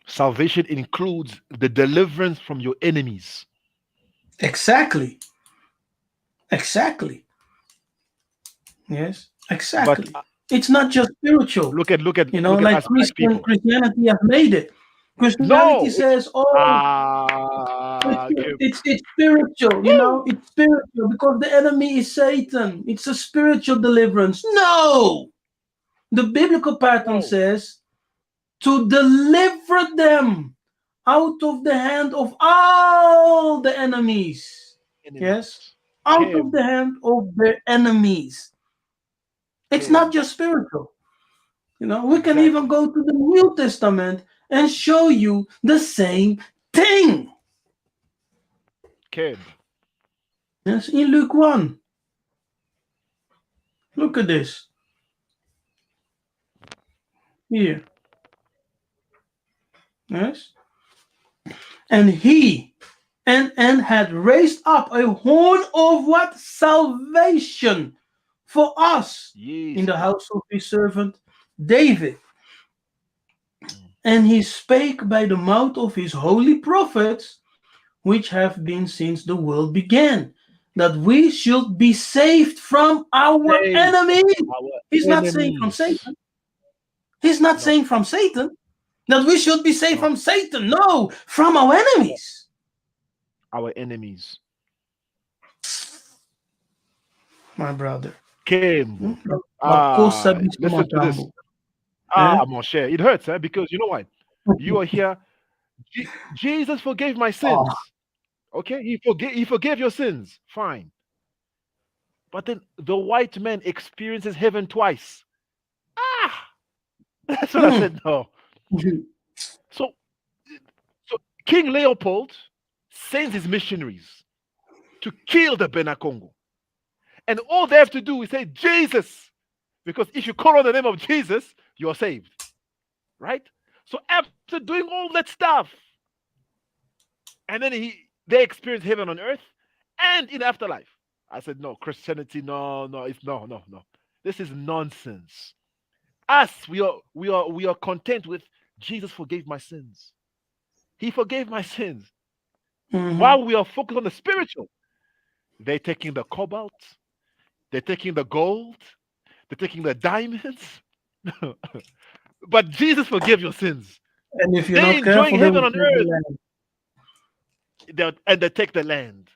Salvation includes the deliverance from your enemies. Exactly. Exactly. Yes. But Exactly. It's not just spiritual, look at like us black people. Christianity have made it. Christianity No, it's says, oh, okay. it's spiritual, Woo! it's spiritual because the enemy is Satan. It's a spiritual deliverance. No! The biblical pattern No says to deliver them out of the hand of all the enemies. Yes? enemies. Out of the Kembo, hand of their enemies. It's not Kembo. just spiritual. We can even Exactly. go to the New Testament and show you the same thing. Kembo. Yes, in Luke 1. Look at this. Here. Yes. And he and had raised up a horn of what? Salvation for us in Yes, the God. house of his servant David. Mm. And he spake by the mouth of his holy prophets, which have been since the world began, that we should be saved from our Save enemies. our He's not saying from enemies. Satan. He's not No, saying from Satan that we should be saved no, from Satan. No, from our no. enemies. Our enemies. My brother. Kembo. Makosa biso Listen to this. matambo. Eh? Mon cher. It hurts, because you know why? You are here. Jesus forgave my Oh. sins. Okay? He forgave your sins. Fine. But then the white man experiences heaven twice. Ah! That's what I Mm. said. No. So, so King Leopold sends his missionaries to kill the Benakongo. And all they have to do is say, Jesus. Because if you call on the name of Jesus, you are saved. Right? So after doing all that stuff, and then they experience heaven on earth and in afterlife. I said, no, Christianity, no, no, it's no, no, no. This is nonsense. Us, we are content with Jesus forgave my sins. He forgave my sins. Mhm. While we are focused on the spiritual, they're taking the cobalt, they're taking the gold, they're taking the diamonds. But Jesus forgave your sins. And if you're They not enjoying careful, they heaven will on take the earth, land. and they take the land.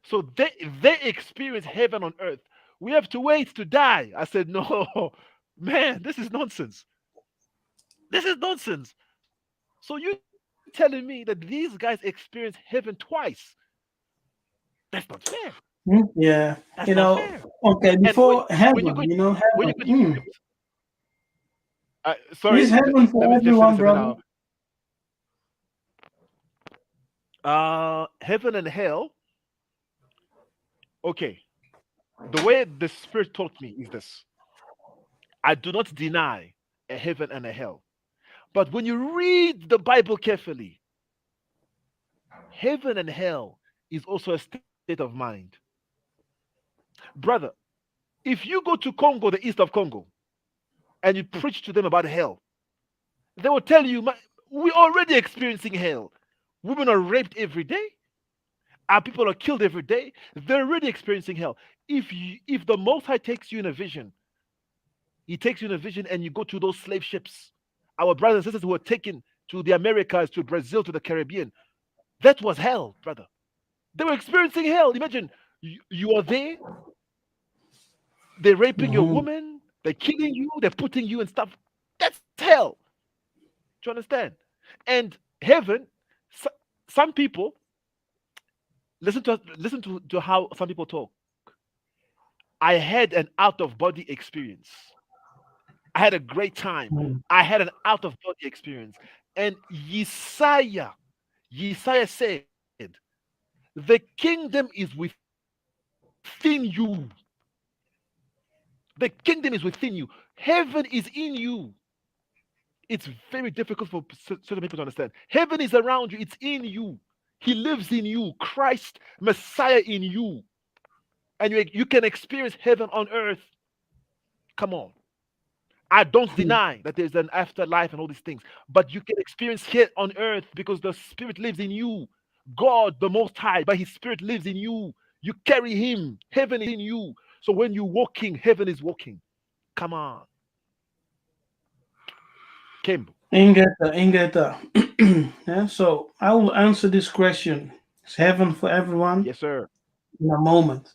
So they experience heaven on earth. We have to wait to die. I said, no, man, this is nonsense. This is nonsense. So you telling me that these guys experience heaven twice? That's not fair. Yeah. That's not fair. Okay, And before when you heaven, go when you heaven. go to Egypt, Is sorry, heaven let for me just say everyone, this and then brother? I'll heaven and hell. Okay, the way the Spirit taught me is this: I do not deny a heaven and a hell. But when you read the Bible carefully, heaven and hell is also a state of mind. Brother, if you go to Congo, the east of Congo, and you preach to them about hell, they will tell you, we're already experiencing hell. Women are raped every day. Our people are killed every day. They're already experiencing hell. If the Most High takes you in a vision, He takes you in a vision, and you go to those slave ships. Our brothers and sisters who were taken to the Americas, to Brazil, to the Caribbean, that was hell, brother. They were experiencing hell. Imagine you are there, they're raping your Hmm. woman, they're killing you, they're putting you in stuff. That's hell. Do you understand? And heaven, so, some people listen to how some people talk. I had an out of body experience. I had a great time. Mm. I had an out of body experience. And Yesaiah said, the kingdom is within you. The kingdom is within you. Heaven is in you. It's very difficult for certain people to understand. Heaven is around you, it's in you. He lives in you. Christ, Messiah in you. And you can experience heaven on earth. Come on. I don't deny that there's an afterlife and all these things, but you can experience here on earth because the Spirit lives in you. God, the Most High, by His Spirit lives in you. You carry Him. Heaven is in you. So when you're walking, heaven is walking. Come on. Kimbo. Ingeta, Ingeta. Yeah, so I will answer this question. It's heaven for everyone Yes, sir. in a moment.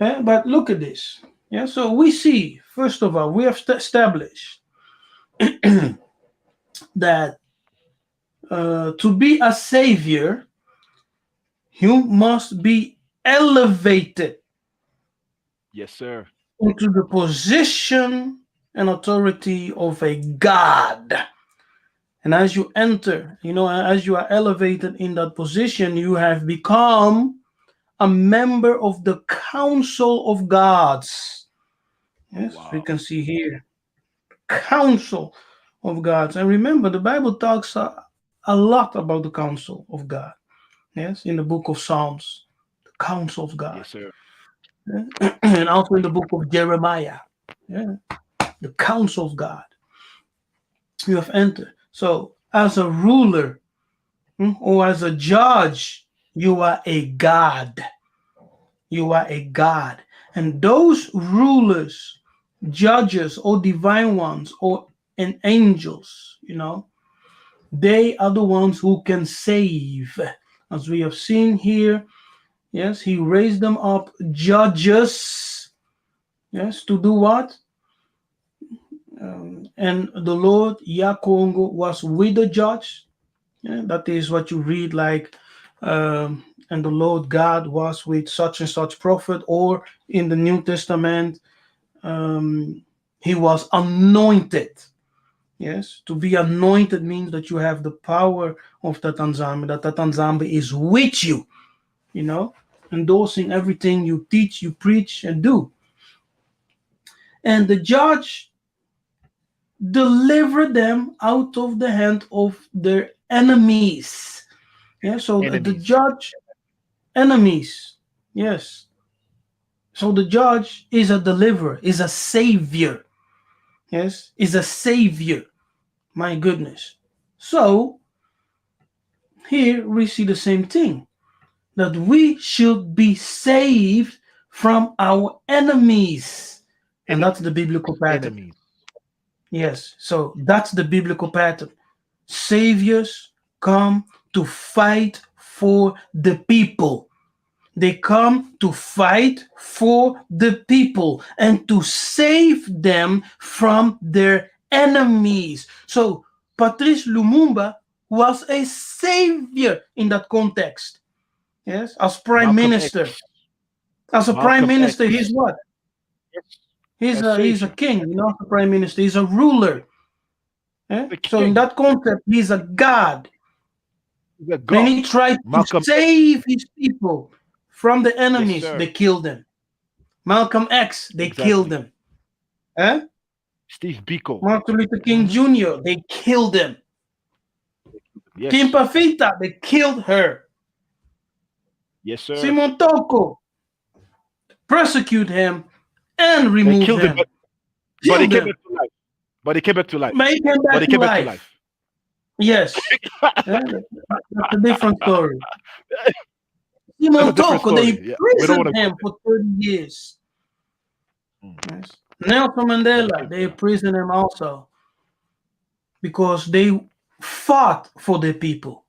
Yeah, but look at this. Yeah, so we see, first of all, we have established that to be a savior, you must be elevated Yes, sir. into the position and authority of a God. And as you enter, as you are elevated in that position, you have become a member of the council of gods. Yes, we Wow. can see here, council of gods. And remember, the Bible talks a lot about the council of God. Yes, in the book of Psalms, the council of God. Yes, sir. Yeah. And also in the book of Jeremiah, yeah, the council of God. You have entered. So, as a ruler, or as a judge, you are a God. You are a God. And those rulers, judges, or divine ones, or and angels, they are the ones who can save. As we have seen here, yes, he raised them up judges, yes, to do what? And the Lord Yakongo was with the judge. Yeah, that is what you read, like, and the Lord God was with such and such prophet, or in the New Testament, he was anointed. Yes, to be anointed means that you have the power of Tatanzambe, that Tatanzambe is with you, endorsing everything you teach, you preach, and do. And the judge delivered them out of the hand of their enemies. Yeah, so the Enemies. judge, enemies, yes. So the judge is a deliverer, is a savior, yes, is a savior. My goodness. So here we see the same thing, that we should be saved from our enemies. And that's the Enemies. biblical pattern. Enemies. Yes, so that's the biblical pattern. Saviors come to fight for the people. They come to fight for the people and to save them from their enemies. So Patrice Lumumba was a savior in that context. Yes, as prime Malcolm minister. X. As a prime Malcolm minister, he's X. what? Yes. He's a Savior. king, not a prime minister. He's a ruler. Eh? The So in king. that concept, he's a god. The And God. he tried to Malcolm X. save his people from the Yes, enemies. sir. They killed him. Malcolm X, they killed Exactly. him. Eh? Steve Biko. Martin Luther King Hmm. Jr., they killed him. Kim Yes. Pafita, they killed her. Yes, sir. Simon Toko, persecute him and They remove killed him, him. but he Killed came him. back to life. But he came back to life. Make him But back he to came back to life. life. Yes. Eh? That's a different story. That's a Simon different Toko, they story. Yeah, we don't want imprisoned to go him there. for 30 years. Mm. Yes. Nelson But he Mandela, came they to life. imprisoned him also because they fought for the people.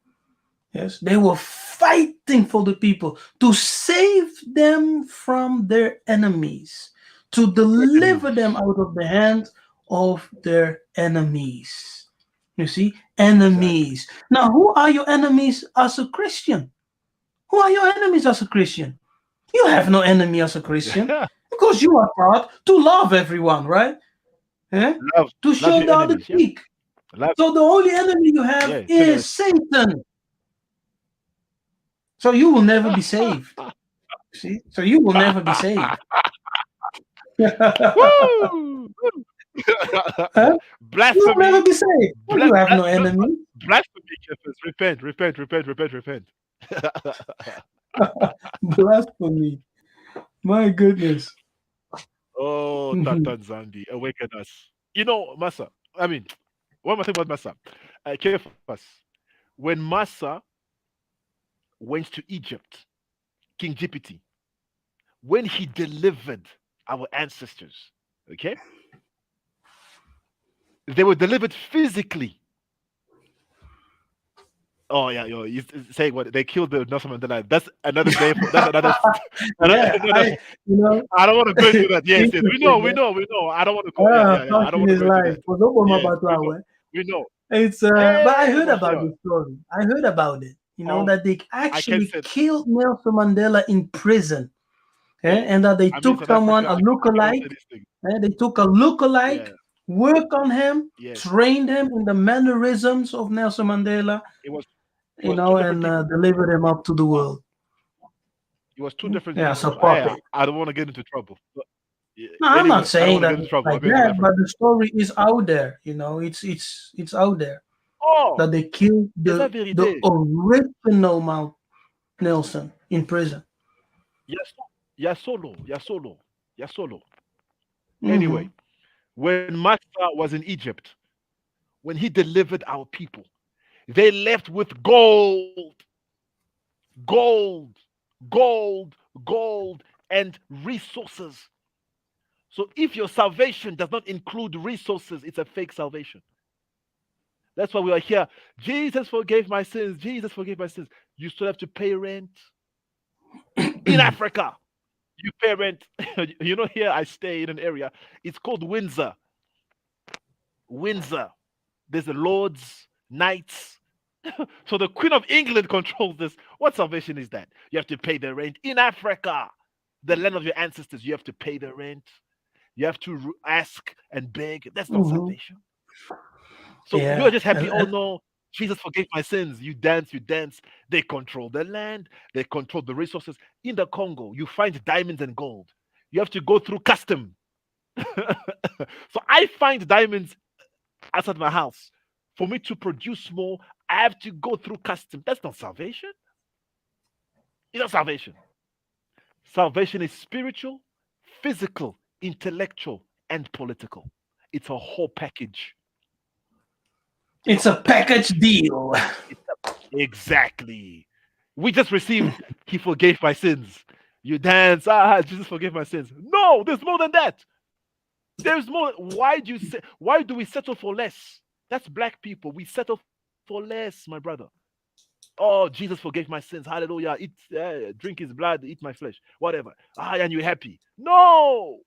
Yes, they were fighting for the people to save them from their enemies, to deliver them Enemies. out of the hand of their enemies. You see, Exactly. enemies. Now, who are your enemies as a Christian? Who are your enemies as a Christian? You have no enemy as a Christian because you are taught to love everyone, right? Eh? love, To love show your the other enemies. Yeah, cheek. love. So the only enemy you have Yeah, turn your. is Satan. So you will never be saved. See? So you will never be saved. Huh? Woo! You will never Blasphemy. be saved. Well, you have no You know what? enemy. Blasphemy, Cephas. Repent, repent, repent, repent, repent. Blasphemy. My goodness. Oh, Mhm. Tatan Zambi, awaken us. You know, Massa. I mean, one more thing about Massa. Cephas. When Massa went to Egypt, King Jipiti, when he delivered our ancestors, okay, they were delivered physically. Oh yeah, yo, you saying what they killed the Nelson Mandela. That's another day for. That's another. Yeah, Another. you know, I don't want to go into that. Yes, yes, we know, interesting. we Yeah? know, we know. I don't want to go. Yeah, yeah, yeah. I don't Caution want to is go into life. that. Was open Yes, about we know, Lawe. we know. It's but I Hey, heard my about friend. the story. I heard about it. You know Oh, that they I can actually say. killed Nelson Mandela in prison, Hey, and that they I'm in took South someone Africa. a I cannot say lookalike. these things. They took a lookalike, Yeah, work on him, yes. trained him in the mannerisms of Nelson Mandela, It was two different and people. delivered him up to the Uh, world. it was two different Yeah, so people. Hey, puppet. I don't want to get into trouble. But, yeah, No, I'm not anyway, I don't saying want to that get into it's trouble. like I'm in South that, but Africa. the story is out there. It's out there Oh, that they killed is that the vérité? original Mount Nelson in prison. Yes, yeah, solo, yeah, solo, yeah, solo. Hmm. Anyway, when Massa was in Egypt, when he delivered our people, they left with gold, gold, gold, gold, and resources. So if your salvation does not include resources, it's a fake salvation. That's why we are here. Jesus forgave my sins. Jesus forgave my sins. You still have to pay rent in Africa. You pay rent. Here I stay in an area. It's called Windsor. Windsor. There's the Lords, Knights. So the Queen of England controls this. What salvation is that? You have to pay the rent in Africa, the land of your ancestors. You have to pay the rent. You have to ask and beg. That's not Hmm. salvation. So you are Yeah. just happy. Oh no, Jesus forgave my sins. You dance, you dance. They control the land. They control the resources. In the Congo, you find diamonds and gold. You have to go through custom. So I find diamonds outside my house. For me to produce more, I have to go through custom. That's not salvation. It's not salvation. Salvation is spiritual, physical, intellectual, and political. It's a whole package. It's a It's a whole package package. deal. It's exactly. We just received, He forgave my sins. You dance, Jesus forgave my sins. No, there's more than that. There's more. Why do we settle for less? That's black people. We settle for less, my brother. Oh, Jesus forgave my sins. Hallelujah. Eat, drink his blood, eat my flesh. Whatever. And you're happy. No,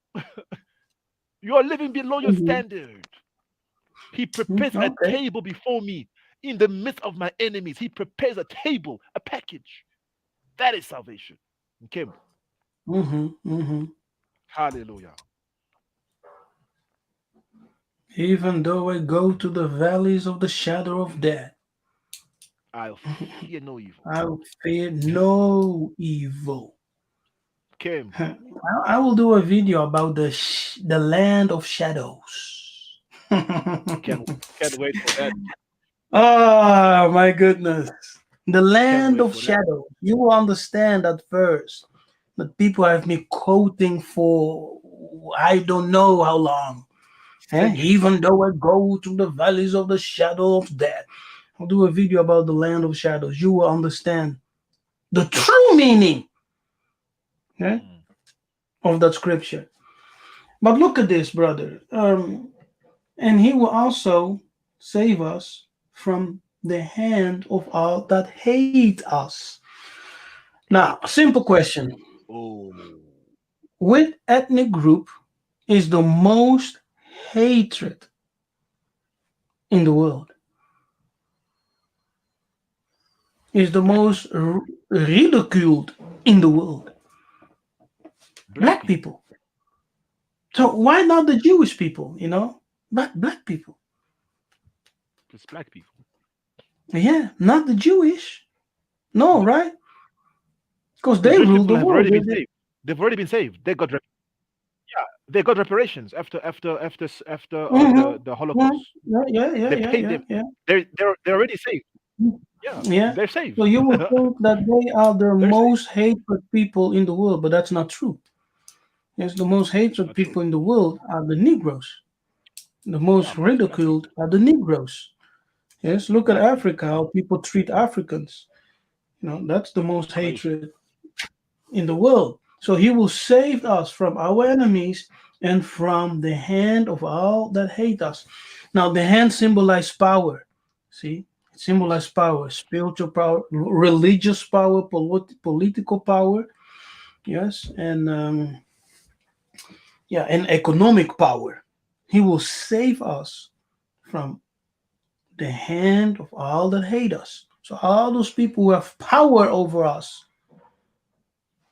you're living below your Mhm. standard. He prepares a Okay. table before me in the midst of my enemies. He prepares a table, a package. That is salvation. Okay. Hmm. Hallelujah. Even though I go to the valleys of the shadow of death, I'll fear no evil. I will fear no evil. Kim, I will do a video about the land of shadows. can't can't wait for that. Oh my goodness. The Can't land wait of for that. shadows. You will understand at first. But people have been quoting for I don't know how long. Even Centuries. though I go to the valleys of the shadow of death. I'll do a video about the land of shadows. You will understand the true meaning, eh, Mm. of that scripture. But look at this, brother. And he will also save us from the hand of all that hate us. Now, Hate simple us. question. Oh, Which ethnic group is the most hatred in the world, is the Black most people. ridiculed in the world? Black Black people. people. So why not the Jewish people, but black people? It's black people. Yeah, not the Jewish. No, The, right? Because the they Jewish rule people the have world. already been saved. They've already been saved. Yeah, they got reparations after Mm-hmm. the Holocaust. Yeah, yeah, yeah, They yeah, paid yeah, them. yeah. They're already saved. Yeah, Yeah. they're So saved. you would think that they are the They're saved. most hated people in the world, but that's not true. Yes, the most It's hated not true. people in the world are the Negroes. The Yeah, most but it's black ridiculed people. are the Negroes. Yes, look at Black people. Africa, how people treat Africans. That's the most Crazy. hatred in the world. So he will save us from our enemies and from the hand of all that hate us. Now, the hand symbolizes power. See, it Yes. symbolizes power, spiritual power, religious power, political power. Yes, and yeah, and economic power. He will save us from the hand of all that hate us. So all those people who have power over us,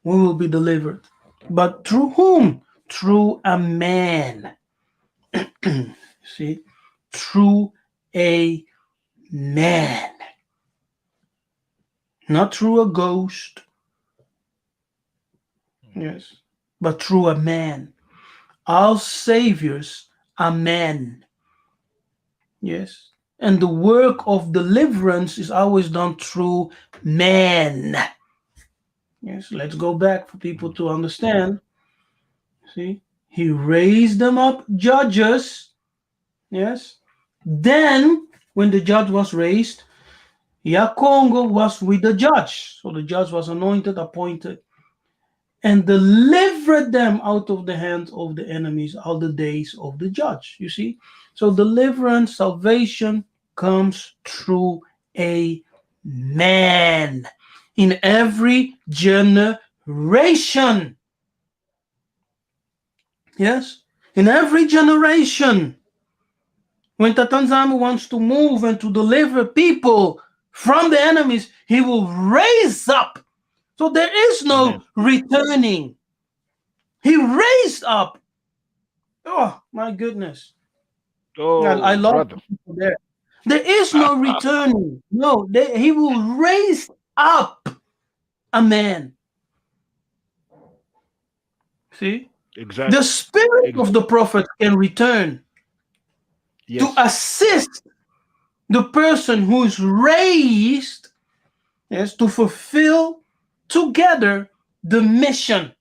we will be delivered. But through whom? Through a man. See? Through a man. Not through a ghost. Yes. But through a man. All saviors are men. Yes. And the work of deliverance is always done through man. Yes. Let's go back for people Mhm. to understand. See? He raised them up judges. Yes. Then, when the judge was raised, Yakongo was with the judge. So the judge was anointed, appointed, and delivered them out of the hands of the enemies all the days of the judge. You see? So deliverance, salvation comes through a man in every generation. Yes? In every generation. When Tatanzama wants to move and to deliver people from the enemies, he will raise up. So there is no Amen. returning. He raised up. Oh, my goodness. I Oh, love brother. the people there. There is no returning. No, he will raise up a man. See? The Exactly. spirit of Exactly. the prophet can return to Yes. assist the person who is raised, yes, to fulfill together the mission.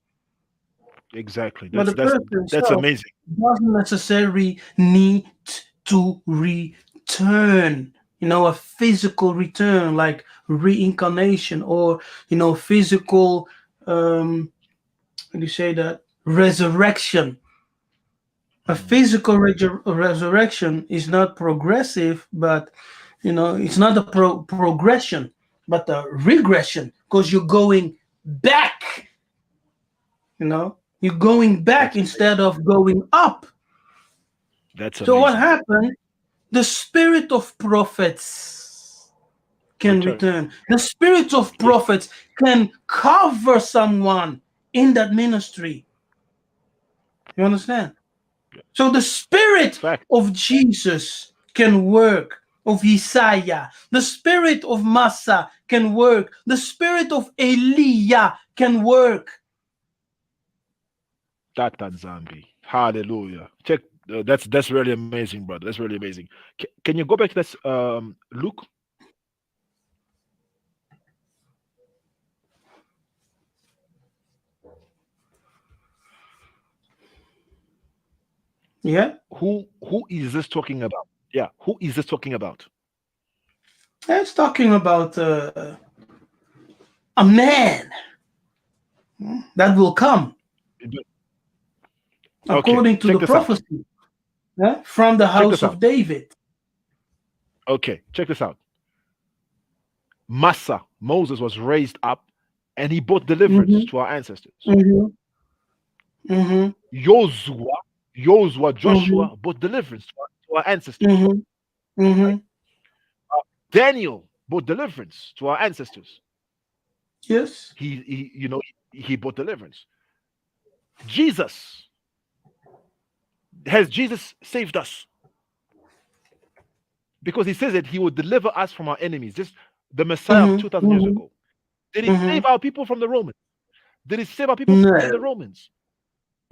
Exactly. But That's the that's person that's himself amazing. doesn't necessarily need to return, a physical return like reincarnation or, physical, how do you say that? Resurrection. A Mhm. physical resurrection is not progressive, but, it's not a progression, but a regression because you're going back, you're going back That's amazing. instead of going up. That's So what amazing. happened? The spirit of prophets can Return. return. The spirit of Yes. prophets can cover someone in that ministry. You understand? Yeah. So the spirit Fact. of Jesus can work, of Yiseka'yah. The spirit of Massa can work. The spirit of Elijah can work. Tata Zambi. Hallelujah. Check. That's really amazing, brother. That's really amazing. Can you go back to this Luke? Yeah? Who is this talking about? Yeah. Who is this talking about? It's talking about a man that will come Okay. according to Check the this out. prophecy, from the Check house this of out. David. Okay. Check this out. Massa, Moses was raised up and he brought deliverance Hmm. to our ancestors. Hmm. Hmm. Joshua, Joshua, Mm-hmm. Joshua brought deliverance to our ancestors. Mm-hmm. Right? Mm-hmm. Daniel brought deliverance to our ancestors. Yes. He brought deliverance. Jesus, has Jesus saved us? Because he says that he will deliver us from our enemies. This the Messiah of Mm-hmm. 2,000 years Mm-hmm. ago. Did he Mm-hmm. save our people from the Romans? Did he save our people from the No. Romans?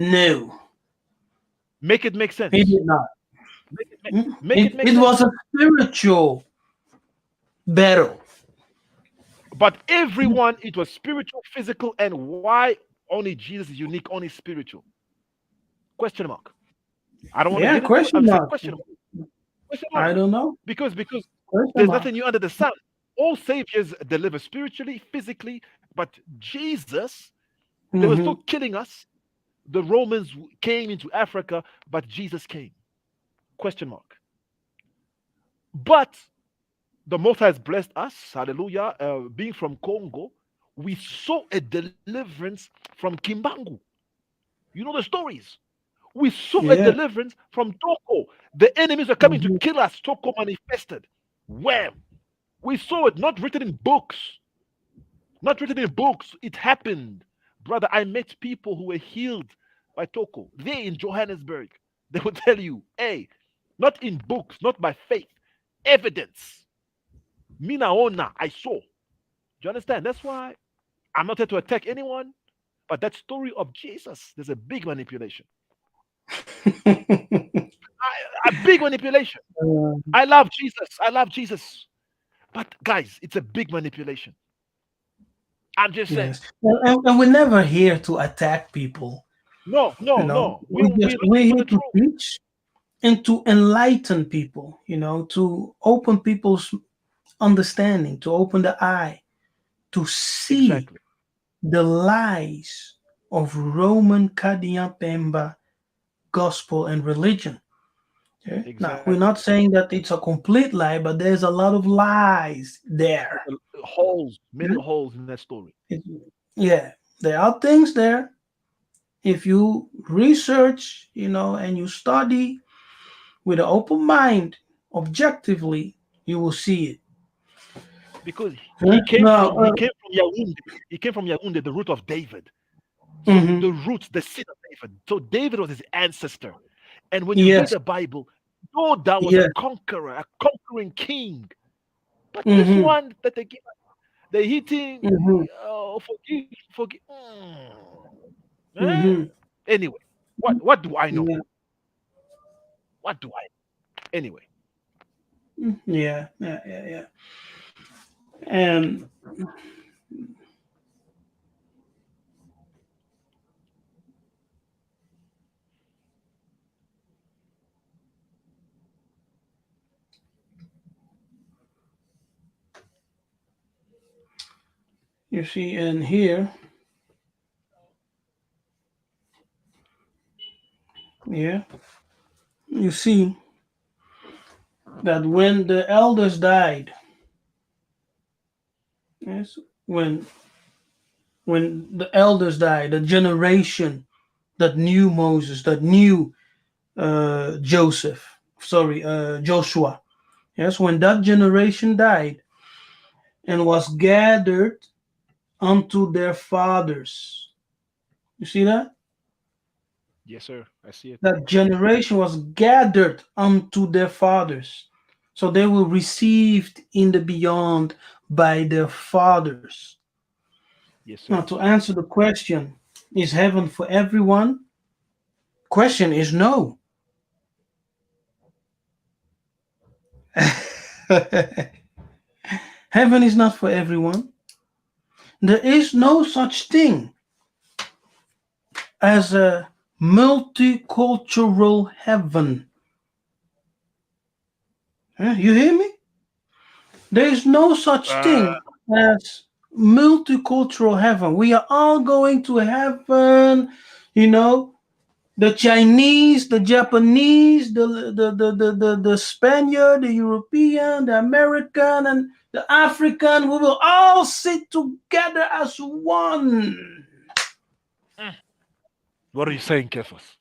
No. Make it make He sense. did not. Make it make, Mm. make it It, make it was sense. a spiritual battle. But everyone, it was spiritual, physical, and why only Jesus is unique, only spiritual? Question mark. I don't want to Yeah, get into it. question I'm saying mark. question mark. Question I mark. don't know. Because Question there's nothing mark. new under the sun. All saviors deliver spiritually, physically, but Jesus, they were still Mm-hmm. killing us. The Romans came into Africa, but Jesus came. Question mark. But the Most High has blessed us, hallelujah, being from Congo, we saw a deliverance from Kimbangu. You know the stories. We saw a Yeah. deliverance from Toko. The enemies are coming to Mm-hmm. kill us. Toko manifested. Wham! We saw it not written in books. Not written in books. It happened. Brother, I met people who were healed by Toko. They in Johannesburg. They will tell you, hey, not in books, not by faith. Evidence. Mina ona, I saw. Do you understand? That's why I'm not here to attack anyone, but that story of Jesus, there's a big manipulation. A big manipulation. I love Jesus. I love Jesus. But guys, it's a big manipulation. I'm just saying. Yes. And we're never here to attack people. No, You no, know, no. We're we're looking for here the to truth. teach and to enlighten people. To open people's understanding, to open the eye, to see Exactly. the lies of Roman Kadiapemba gospel and religion. Okay? Now, we're Exactly. not saying that it's a complete lie, but there's a lot of lies there. Holes, many Yeah, holes in that story. It- yeah, there are things there. If you research, and you study with an open mind, objectively, you will see it. Because Huh? Now, he came from Yaoundé. He came from Yaoundé, the root of David. So mhm, the roots, the seed of David. So David was his ancestor. And when you read yes, the Bible, though that was a yes, conqueror, a conquering king. But this hmm one that they give, they hitting, hmm forgive. Eh? hmm Anyway, what do I know? yeah, What do I anyway? yeah, yeah, yeah, yeah. And you see, and here, yeah, you see that when the elders died, yes, when the elders died, the generation that knew Moses, that knew Joshua, yes, when that generation died and was gathered unto their fathers, you see that? Yes, sir. I see it. That generation was gathered unto their fathers. So they were received in the beyond by their fathers. Yes, Now, sir. to answer the question, is heaven for everyone? Question is no. Heaven is not for everyone. There is no such thing as a multicultural heaven. You hear me? There is no such Uh, thing as multicultural heaven. We are all going to heaven, you know, the Chinese, the Japanese, the Spaniard, the European, the American, and the African. We will all sit together as one. what are you saying, Kefas?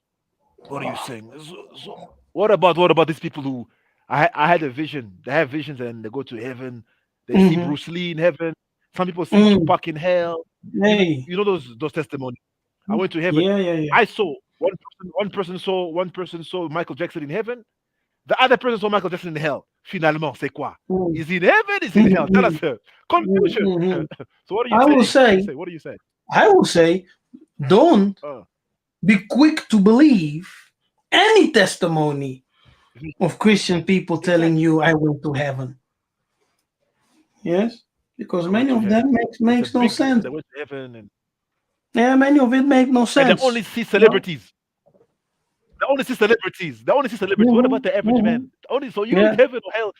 What are you saying? What about these people who I had a vision. They have visions and they go to heaven. They see Mm-hmm. Bruce Lee in heaven. Some people see Mm. Tupac in hell. Hey. You know those testimonies. I went to heaven. Yeah, yeah, yeah. I saw one person saw Michael Jackson in heaven. The other person saw Michael Jackson in hell. Finalement, c'est quoi? Mm. Is he in heaven? Is he in hell? Tell Mm-hmm. us. Confusion. Mm-hmm. So what are you I will saying? What do you say, say? What do you say? I will say, don't Uh, be quick to believe any testimony of Christian people telling exactly. you I went to heaven. Yes, because I went many to of heaven. them It's a makes no big deal. sense. They went to heaven Yeah, many of it make no and they sense. only see No. celebrities. They only see celebrities. They only see celebrities. What Hmm. about the average Hmm. man? Only so you in Yeah, heaven or hell?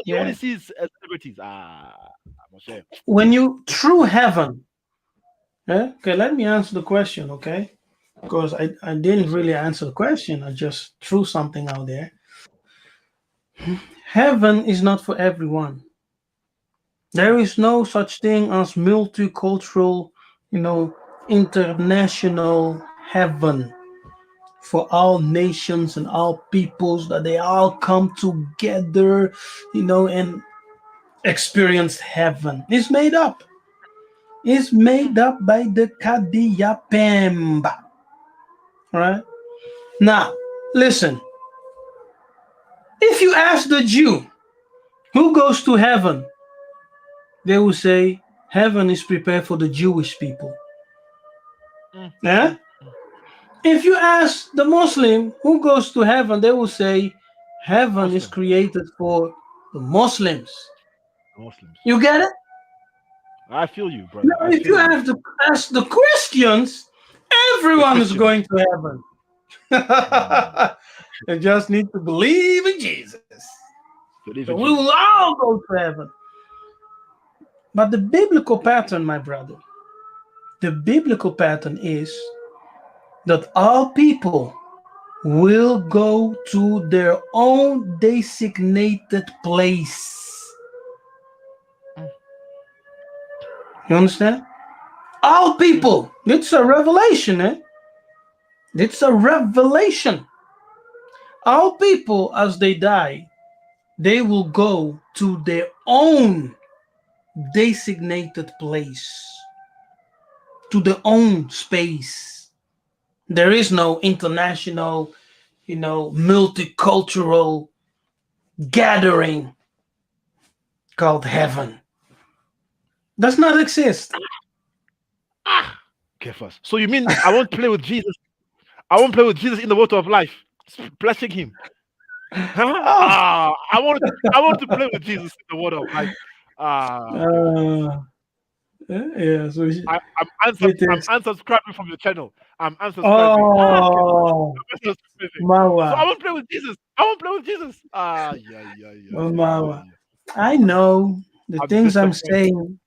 You only yeah. see celebrities. I'm ashamed. When you through heaven, yeah. Okay, let me answer the question. Okay, because I Yes, didn't sir. really answer the question. I just threw something out there. Heaven is not for everyone. Mm, There is no such thing as multicultural, you know, international heaven for all nations and all peoples that they all come together, and experience heaven. It's made up. It's mm, made up by the Kadiyapemba. Right? Now, listen. If you ask the Jew who goes to heaven, they will say heaven is prepared for the Jewish people. mm, Yeah? mm, mm. If you ask the Muslim who goes to heaven, they will say heaven is Muslim, created for the Muslims. Muslims. You get it? I feel you, brother. Now, I if you feel you. have to ask the Christians, The everyone is Christians. going to heaven. Mm, They just need to believe in Jesus. believe So in we will Jesus. all go to heaven. But the biblical pattern, my brother, the biblical pattern is that all people will go to their own designated place. Mm, You understand? All yes, sir. people. It's a revelation, eh? It's a revelation. All people, as they die, they will go to their own designated place, to their own space. There is no international, multicultural gathering called heaven. Does not exist. Ah, okay, first. So you mean I won't play with Jesus? I won't play with Jesus in the water of life, splashing him. Huh? Oh, I want to play with Jesus in the water of life. Okay, first. uh, yeah. So it I'm is. unsubscribing from your channel. I'm unsubscribing. Okay, first. Oh, I'm unsubscribing. So I Mawa, won't play with Jesus. I won't play with Jesus. Yeah, yeah, yeah, oh, yeah, yeah, Mawa. yeah. I I'm know the I'm things I'm disappointed. saying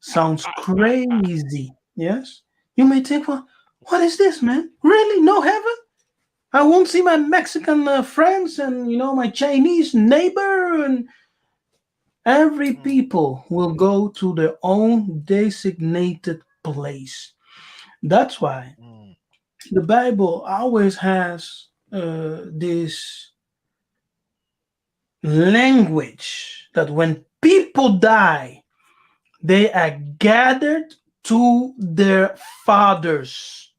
sounds crazy. Yes, you may think, well, what is this, man? Really, no heaven? I won't see my Mexican friends and my Chinese neighbor, and every Mm, people will go to their own designated place. That's why mm, the Bible always has this language that when people die, they are gathered to their fathers.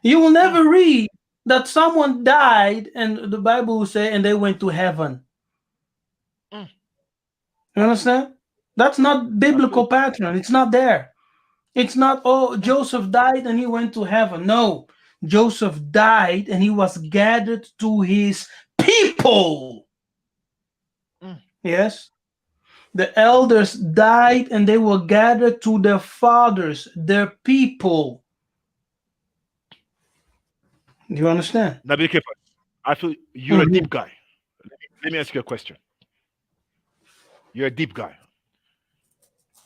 You will mm, never read that someone died and the Bible will say and they went to heaven. mm. You understand? That's not I feel biblical you. pattern. It's not there. It's not, oh, Mm, Joseph died and he went to heaven. No, Joseph died and he was gathered to his people. mm, Yes. The mm. elders died and they were gathered to their fathers, their people. Do you understand? Now be careful. I feel you're a Mhm. deep guy. Let me ask you a question. You're a deep guy.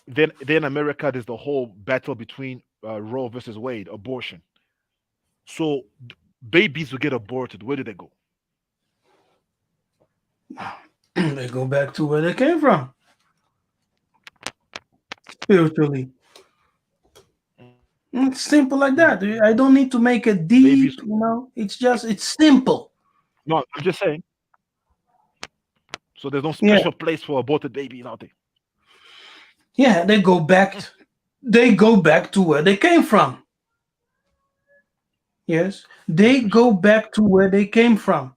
Then America, there's the whole battle between Roe versus Wade, abortion. So babies will get aborted. Where do they go? They go back to where they came from, spiritually. It's simple like Mm. that. I don't need to make it Babies. deep, it's simple. No, I'm just saying. So there's no Yeah. special place for aborted babies out there. Yeah, they go back to where they came from. Yes. They go Interesting. back to where they came from.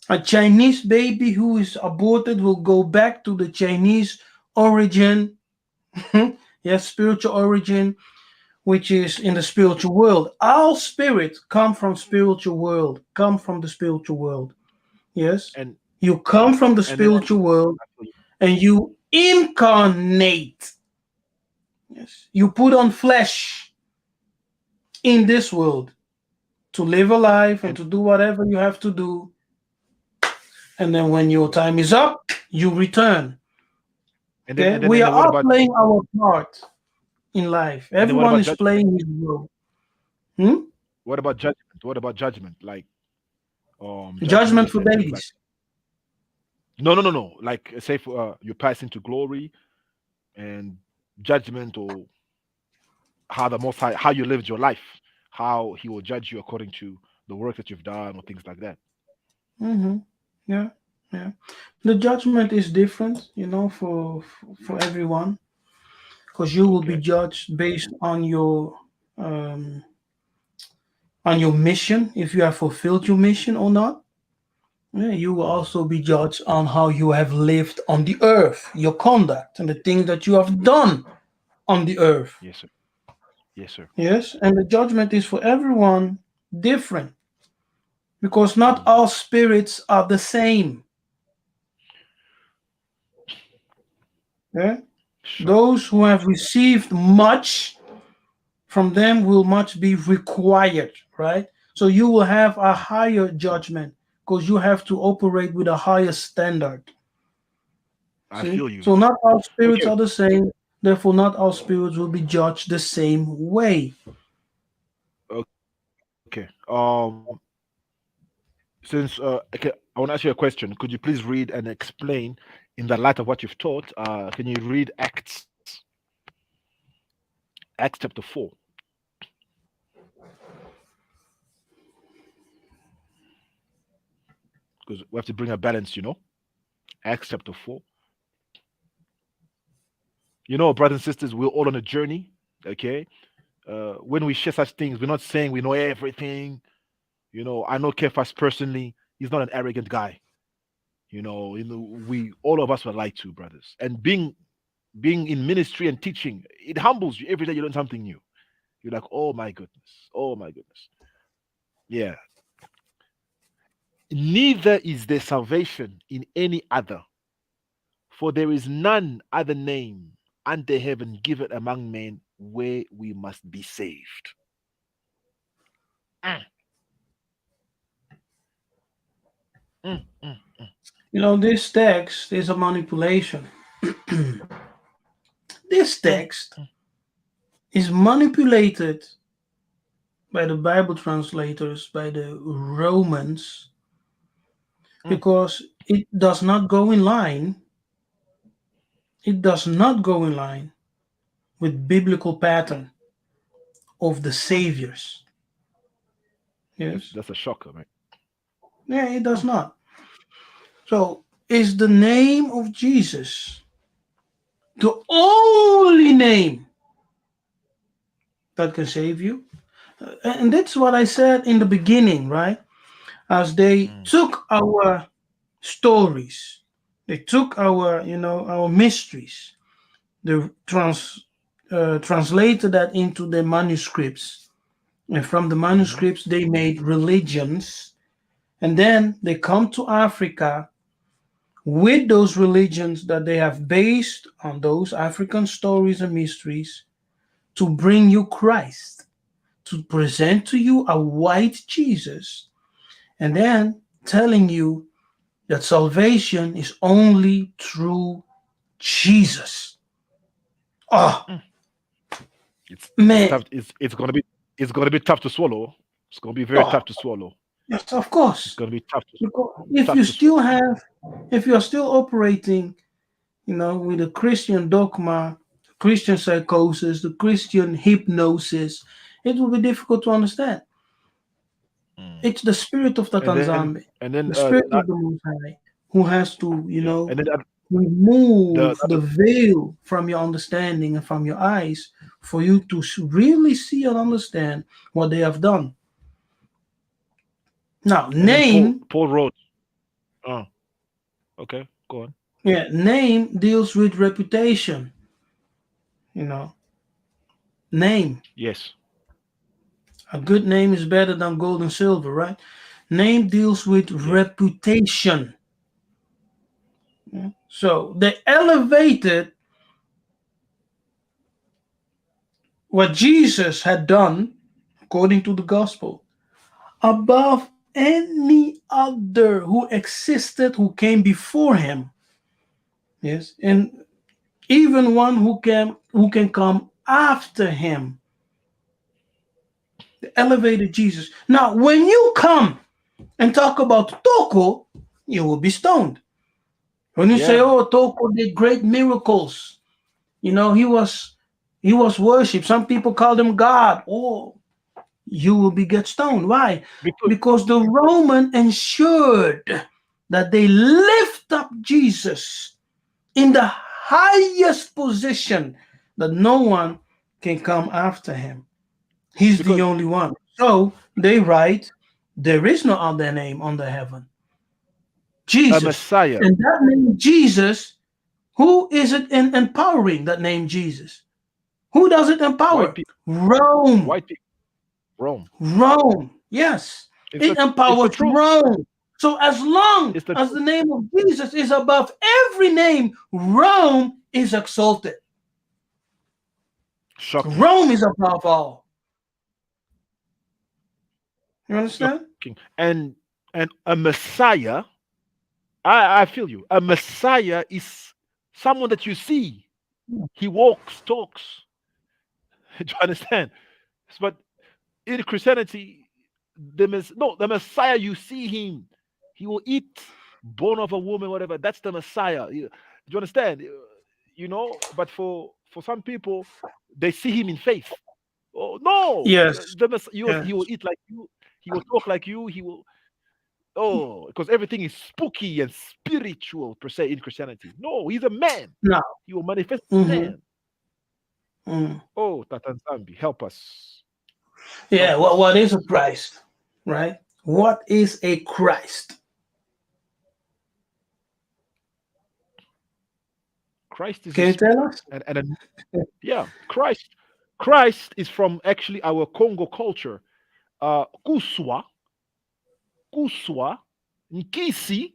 A Chinese baby who is aborted will go back to the Chinese origin, yes, spiritual origin, which is in the spiritual world. All spirits come from spiritual world, come from the spiritual world. Yes. And You come from the and then spiritual world I feel you. and you incarnate. Yes. You put on flesh in this world to live a life and And to do whatever you have to do. And then when your what time is up, you return. Okay. and We then are what all about playing our part in life. and then what Everyone about is judgment? playing his role. Hmm? What about judgment? What about judgment? Like Judgment judgment for and things like babies. no. Like say for you pass into glory and judgment or how the most high how you lived your life, how he will judge you according to the work that you've done or things like that. Hmm. Yeah. Yeah. The judgment is different, for everyone, because you will be Okay. judged based um, on your mission, if you have fulfilled your mission or not. Yeah, you will Mm. also be judged on how you have lived on the earth, your conduct, and the things that you have done on the earth. Yes, sir. Yes, sir. Yes, and the judgment is for everyone different because not Mm. all spirits are the same. Yeah? Sure. Those who have received much from them will much be required, right? So you will have a higher judgment because you have to operate with a higher standard. I See? feel you. So not all spirits Okay. are the same, therefore, not all spirits will be judged the same way. Okay. Since okay, I want to ask you a question. Could you please read and explain in the light of what you've taught? Can you read Acts chapter 4? Because we have to bring a balance. Acts chapter 4. Brothers and sisters, we're all on a journey. Okay. When we share such things, we're not saying we know everything. I know Kefas personally. He's not an arrogant guy. We all of us were lied to, brothers. And being in ministry and teaching, it humbles you. Every day you learn something new. You're like, oh my goodness. Oh my goodness. Yeah. Neither is there salvation in any other, for there is none other name under heaven given among men where we must be saved. Mm, mm. This text is a manipulation. This Mm, text is manipulated by the Bible translators, by the Romans, mm, because it does not go in line with biblical pattern of the mm. saviors. That's Yes. that's a shocker, man. Yeah, it does Mm, not. So is the name of Jesus the only name that can save you? And that's what I said in the beginning, right? As they mm, took our stories, they took our mysteries, they translated that into the manuscripts, and from the mhm, manuscripts they made religions, and then they come to Africa with those religions that they have based on those African stories and mysteries to bring you Christ, to present to you a white Jesus, and then telling you that salvation is only through Jesus. Oh, mm. It's man. tough. It's gonna be tough to swallow. It's gonna be very Oh, tough to swallow. yes, of It's course. gonna be tough to Because if tough you to swallow. still have, if you are still operating, with a Christian dogma, Christian psychosis, the Christian hypnosis, it will be difficult to understand. Mm. It's the spirit of And then Tatanzambe, and then the spirit not, of the Most High, who has to, yeah. And then the remove the other, veil from your understanding and from your eyes for you to really see and understand what they have done. Now, and then Paul name, Paul wrote. Oh, okay, go on. yeah, name deals with reputation. You know, name. Yes. A good name is better than gold and silver, right? Name deals with Yeah. reputation. So they elevated what Jesus had done, according to the gospel, above any other who existed who came before him. Yes, and even one who can come after him. They elevated Jesus. Now, when you come and talk about Toko, you will be stoned. When you say, Yeah. "Oh, Toko did great miracles," he was worshipped. Some people called him God. Oh, you will be get stoned. Why? Because Because the Roman ensured that they lift up Jesus in the highest position that no one can come after him. He's the because only one. So they write, there is no other name under heaven. a Jesus. Messiah, And that name Jesus, who is it empowering that name Jesus? Who does it white empower? people, Rome. white people, Rome. Rome. Yes. It's It the it's the empowers truth. Rome. So as long It's the as truth. the name of Jesus is above every name, Rome is exalted. Shocking. Rome is above all. You understand? Shocking. And a Messiah, I feel you. A Messiah is someone that you see. He walks, talks. Do you understand? But in Christianity, the Messiah, you see him. He will eat bone of a woman, whatever. That's the Messiah. Do you understand? But for some people, they see him in faith. Oh no, Yes. he will Yes. eat like you. He will talk like you. He will. Oh, because everything is spooky and spiritual per se in Christianity. No, he's a man. Now. He will manifest as a Hmm. man. Hmm. Oh, Tatan Zambi, help us. Yeah. Help What is a us. Christ? Right? What is a Christ? Christ is a Can you tell us? and yeah, Christ is from actually our Congo culture. Kuswa, Kuswa, Nkisi,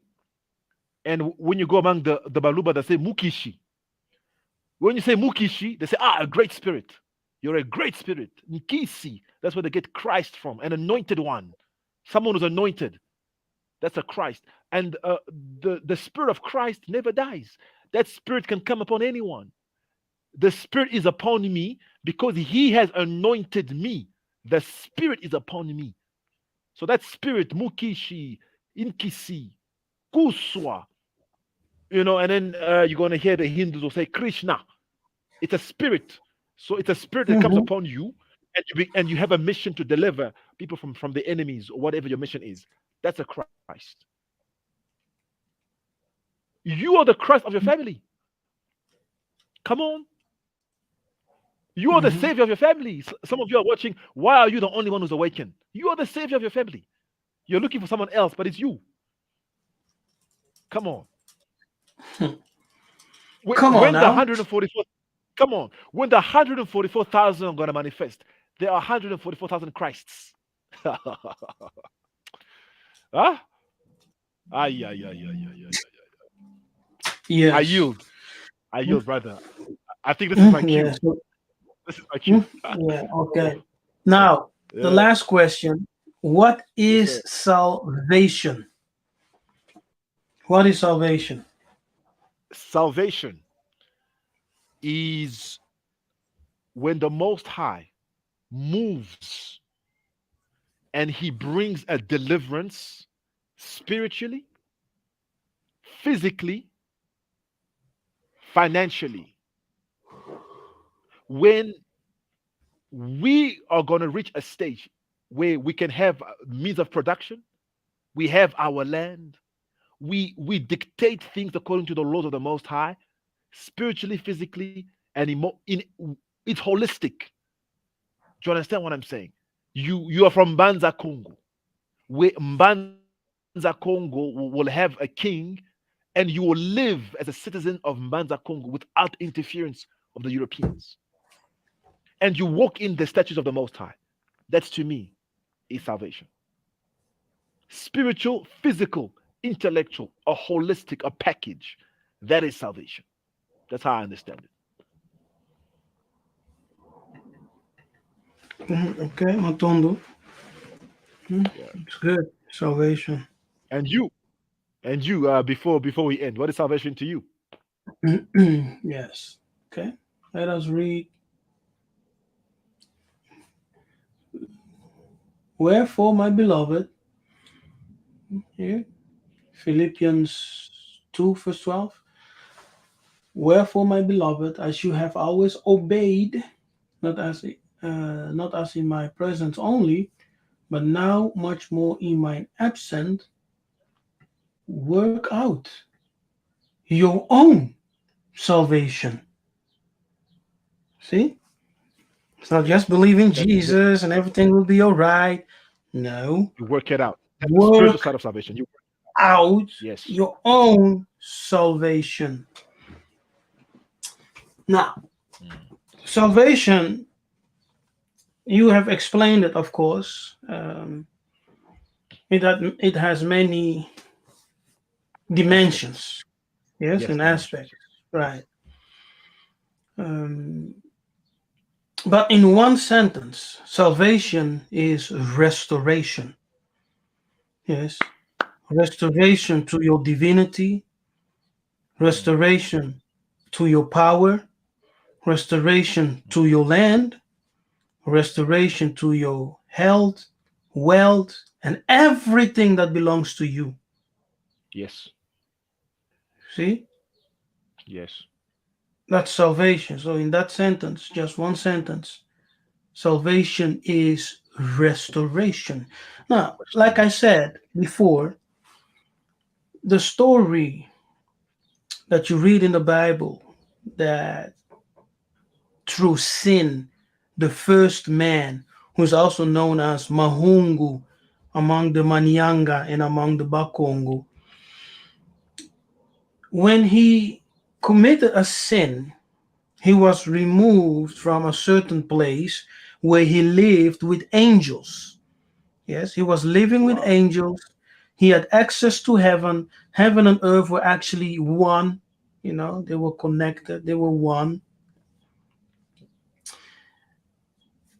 and when you go among the Baluba, they say Mukishi. When you say Mukishi, they say, a great spirit. You're a great spirit. Nkisi, that's where they get Christ from, an anointed one. Someone who's anointed. That's a Christ. And the spirit of Christ never dies. That spirit can come upon anyone. The spirit is upon me because he has anointed me. The spirit is upon me. So that spirit, Mukishi, Inkisi, Kuswa, and then you're going to hear the Hindus will say Krishna. It's a spirit. So it's a spirit that comes Hmm. upon you, and you have a mission to deliver people from the enemies or whatever your mission is. That's a Christ. You are the Christ of your family. Come on. You are the Hmm. savior of your family. Some of you are watching. Why are you the only one who's awakened? You are the savior of your family. You're looking for someone else, but it's you. Come on. Come on When the now. 144, come on. When the 144,000 are going to manifest, there are 144,000 Christs. Huh? Ay, ay, ay, ay, ay, ay, ay. I Yes. yield. I yield, brother. I think this is my cue. Yes. This is my cue. Mm, yeah. Oh, Okay. Now, the yeah. last question: what Yes, is sir. salvation? What is salvation? Salvation is when the Most High moves and he brings a deliverance spiritually, physically, financially. when we are going to reach a stage where we can have means of production, we have our land, we dictate things according to the laws of the Most High, spiritually, physically, and it's holistic. Do you understand what I'm saying? You are from Mbanza Congo, where Mbanza Congo will have a king, and you will live as a citizen of Mbanza Congo without interference of the Europeans, and you walk in the statutes of the Most High. That's to me is salvation. Spiritual, physical, intellectual, a holistic, a package. That is salvation. That's how I understand it. Okay, Matondo. Yeah. It's good. Salvation. And you, before we end, what is salvation to you? Yes. Okay. Let us read. Wherefore, my beloved, here, Philippians 2, verse 12. Wherefore, my beloved, as you have always obeyed, not as not as in my presence only, but now much more in my absence, work out your own salvation. See? It's not just believing That's the, Jesus and everything will be all right. No. you work it out. That's the spiritual Work side of salvation. You out yes, your own salvation. Now, mm, salvation, you have explained it, of course. It has many aspects. dimensions, yes, Yes, and dimensions. aspects, right? Um, but in one sentence, salvation is restoration, yes, restoration to your divinity, Mm, restoration to your power, restoration to your land, restoration to your health, wealth, and everything that belongs to you. yes, See? yes. That's salvation. So, in that sentence, just one sentence, salvation is restoration. Now, like I Restoration. said before, the story that you read in the Bible that through sin, the first man, who's also known as Mahungu among the Manyanga and among the Bakongo, when he committed a sin, he was removed from a certain place where he lived with angels. Yes, he was living with Wow. angels. He had access to heaven. Heaven and earth were actually one. They were connected, they were one.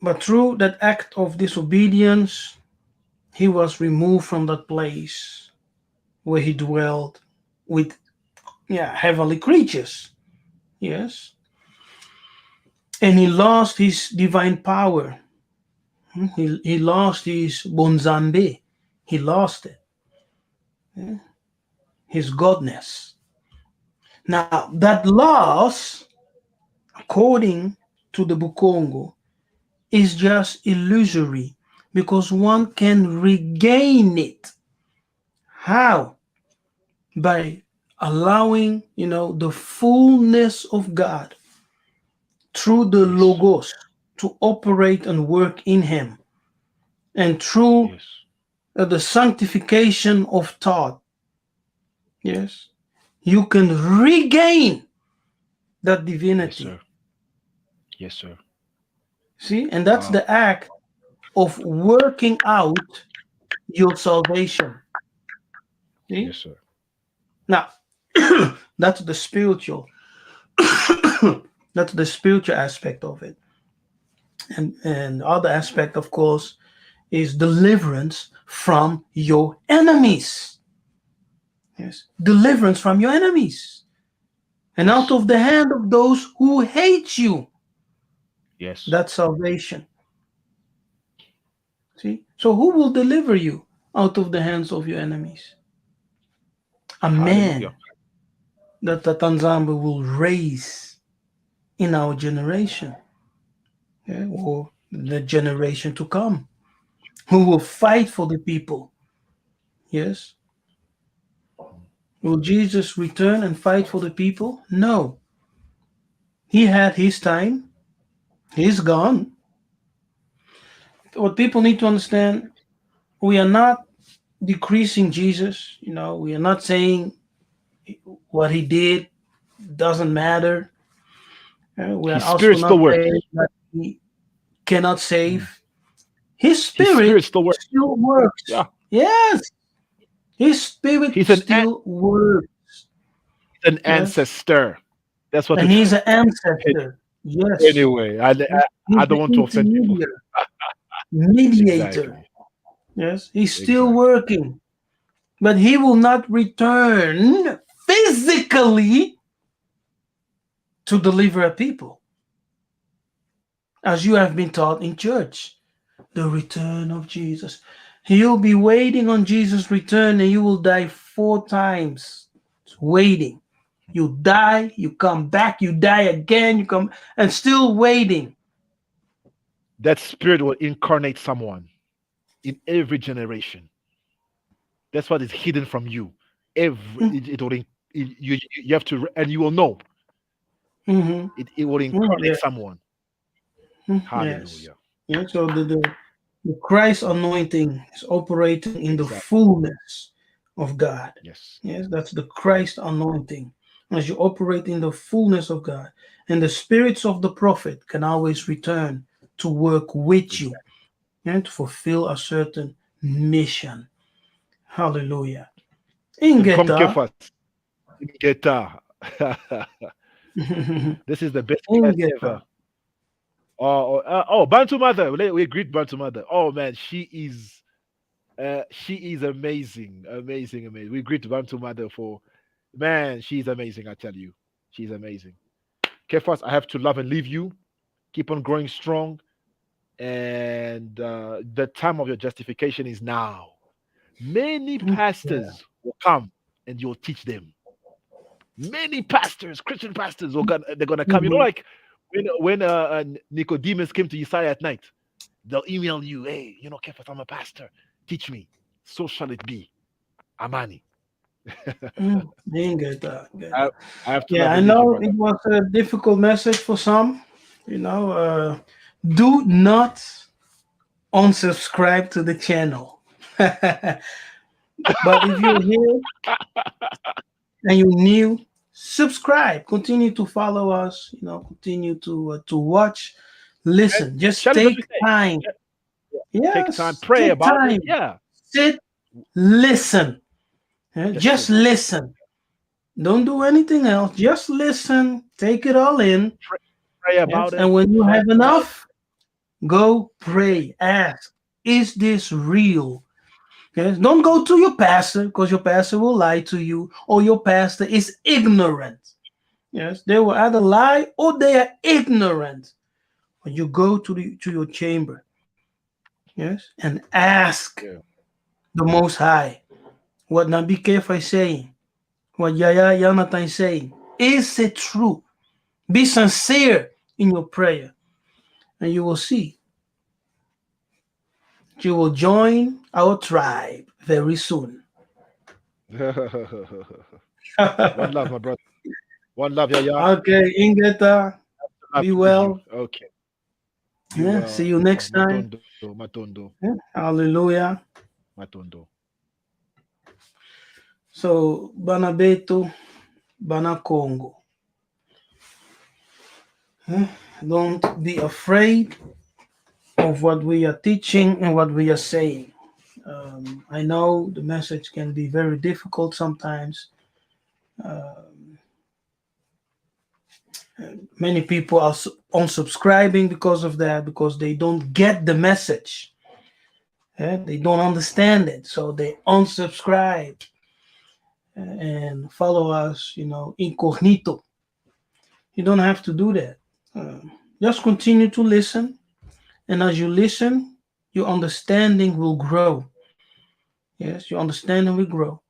But through that act of disobedience, he was removed from that place where he dwelled with, yeah, heavenly creatures. Yes. And he lost his divine power. He lost his bonzambe. He lost it, his godness. Now, that loss, according to the Bukongo, is just illusory because one can regain it. How? By allowing, the fullness of God through the Yes, Logos to operate and work in him, and through yes, the sanctification of thought. Yes, you can regain that yes, divinity. sir. Yes, sir. See, and that's Wow. the act of working out your salvation. See, Yes, sir. now that's the spiritual, that's the spiritual aspect of it, and the other aspect, of course, is deliverance from your enemies. Yes, deliverance from your enemies, and out Yes, of the hand of those who hate you. yes. That's salvation. See, so who will deliver you out of the hands of your enemies? A Hallelujah. man that the Tanzamba will raise in our generation. or the generation to come, who will fight for the people. Yes. Will Jesus return and fight for the people? No. He had his time. He's gone. What people need to understand, we are not decreasing Jesus. We are not saying what he did doesn't matter. We are His also spirit not still works. saying that he cannot Mm. save. His His spirit spirit still works. still works. Yeah. Yes, his spirit He's still works. an Yes, ancestor. That's what and it's. he's an ancestor. Yes, Anyway, yes. I He's the don't want to offend people. intermediary, mediator. Exactly. Yes, he's still Exactly. working, but he will not return physically to deliver a people, as you have been taught in church. The return of Jesus. You'll be waiting on Jesus' return and you will die 4 times waiting. You die, you come back, you die again, you come and still waiting. That spirit will incarnate someone in every generation. That's what is hidden from you. Every Mm, it will you have to, and you will know mhm, it will yeah, incarnate someone. yes. Hallelujah. Yeah, so the Christ anointing is operating in the Exactly. fullness of God. Yes. Yes, that's the Right. Christ anointing. As you operate in the fullness of God, and the spirits of the prophet can always return to work with you Exactly. and to fulfill a certain mission. Hallelujah. And come Ingeta. Kefas. Geta. This is the best class Ingeta. ever. Oh, Bantu mother. We greet Bantu mother. Oh man, she is amazing, amazing, amazing. We greet Bantu mother for, man. She's amazing. I tell you, she's amazing. Kefas, I have to love and leave you. Keep on growing strong, and the time of your justification is now. Many Yeah. pastors will come and you'll teach them. Many pastors, Christian pastors, they're gonna come. You know, Mhm. like when Nicodemus came to Isaiah at night, they'll email you, hey, Kefas, I'm a pastor. Teach me. So shall it be. Amani. Ingeta. I, Ingeta. I have to Yeah, love I and leave you, know it brother. was a difficult message for some. Do not unsubscribe to the channel. But if you're here and you're new, subscribe. Continue to follow us. Continue to watch, And listen. Just share it every take day. time. Yeah, take time, Yes, pray take about it. time. Yeah, Sit, listen. just Just listen. listen. Don't do anything else. Just listen. Take it all in. Pray, pray Yes, about it. and when you Fast have about it. enough, go Exactly. pray. Ask, is this real? Yes, don't go to your pastor because your pastor will lie to you or your pastor is ignorant. Yes, they will either lie or they are ignorant. When you go to your chamber, yes, and ask Yeah. the Most High what Nabi Kefa is saying, what Yaya Jonathan is saying. Is it true? Be sincere in your prayer, and you will see. You will join our tribe very soon. One love, Okay, my brother. One love, Yaya. Ingeta, Love be to leave you. well. Okay. Be Yeah, see well. you next time. Matondo, Matondo, Yeah, hallelujah. Matondo. So, Bana Beto, Bana Congo. Don't be afraid of what we are teaching and what we are saying. I know the message can be very difficult sometimes. Many people are unsubscribing because of that, because they don't get the message. They don't understand it, so they unsubscribe and follow us, incognito. You don't have to do that. Just continue to listen, and as you listen, your understanding will grow. Yes, your understanding will grow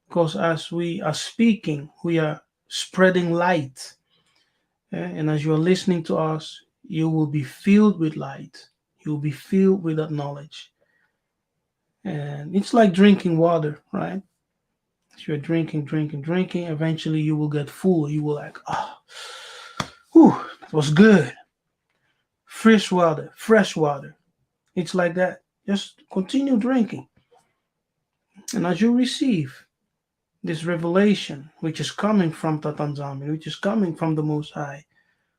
because as we are speaking, we are spreading light. And as you are listening to us, you will be filled with light. You'll be filled with that knowledge. And it's like drinking water, right? If you're drinking, eventually you will get full. You will like, ah, whew, that was good. Fresh water. It's like that. Just continue drinking. And as you receive this revelation, which is coming from Tatanzami, which is coming from the Most High,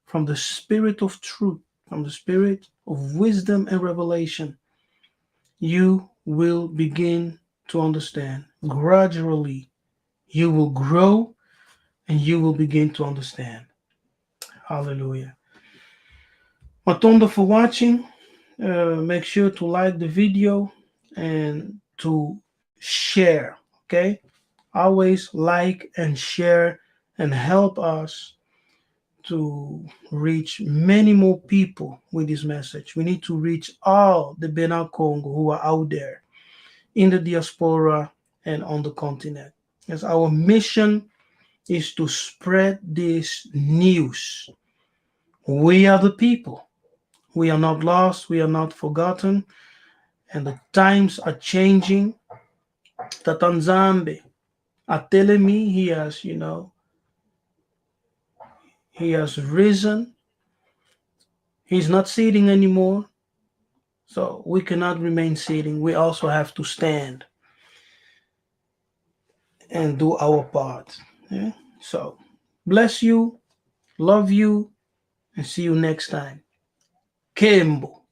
from the Spirit of truth, from the Spirit of wisdom and revelation, you will begin to understand. Gradually, you will grow and you will begin to understand. Hallelujah. Matonda for watching. Make sure to like the video and to share. Okay, always like and share and help us to reach many more people with this message. We need to reach all the Bena Congo who are out there in the diaspora and on the continent. As our mission is to spread this news. We are the people. We are not lost. We are not forgotten. And the times are changing. Tatanzambe are telling me he has risen. He's not sitting anymore. So we cannot remain sitting. We also have to stand and do our part. Yeah? So bless you, love you, and see you next time. Kembo.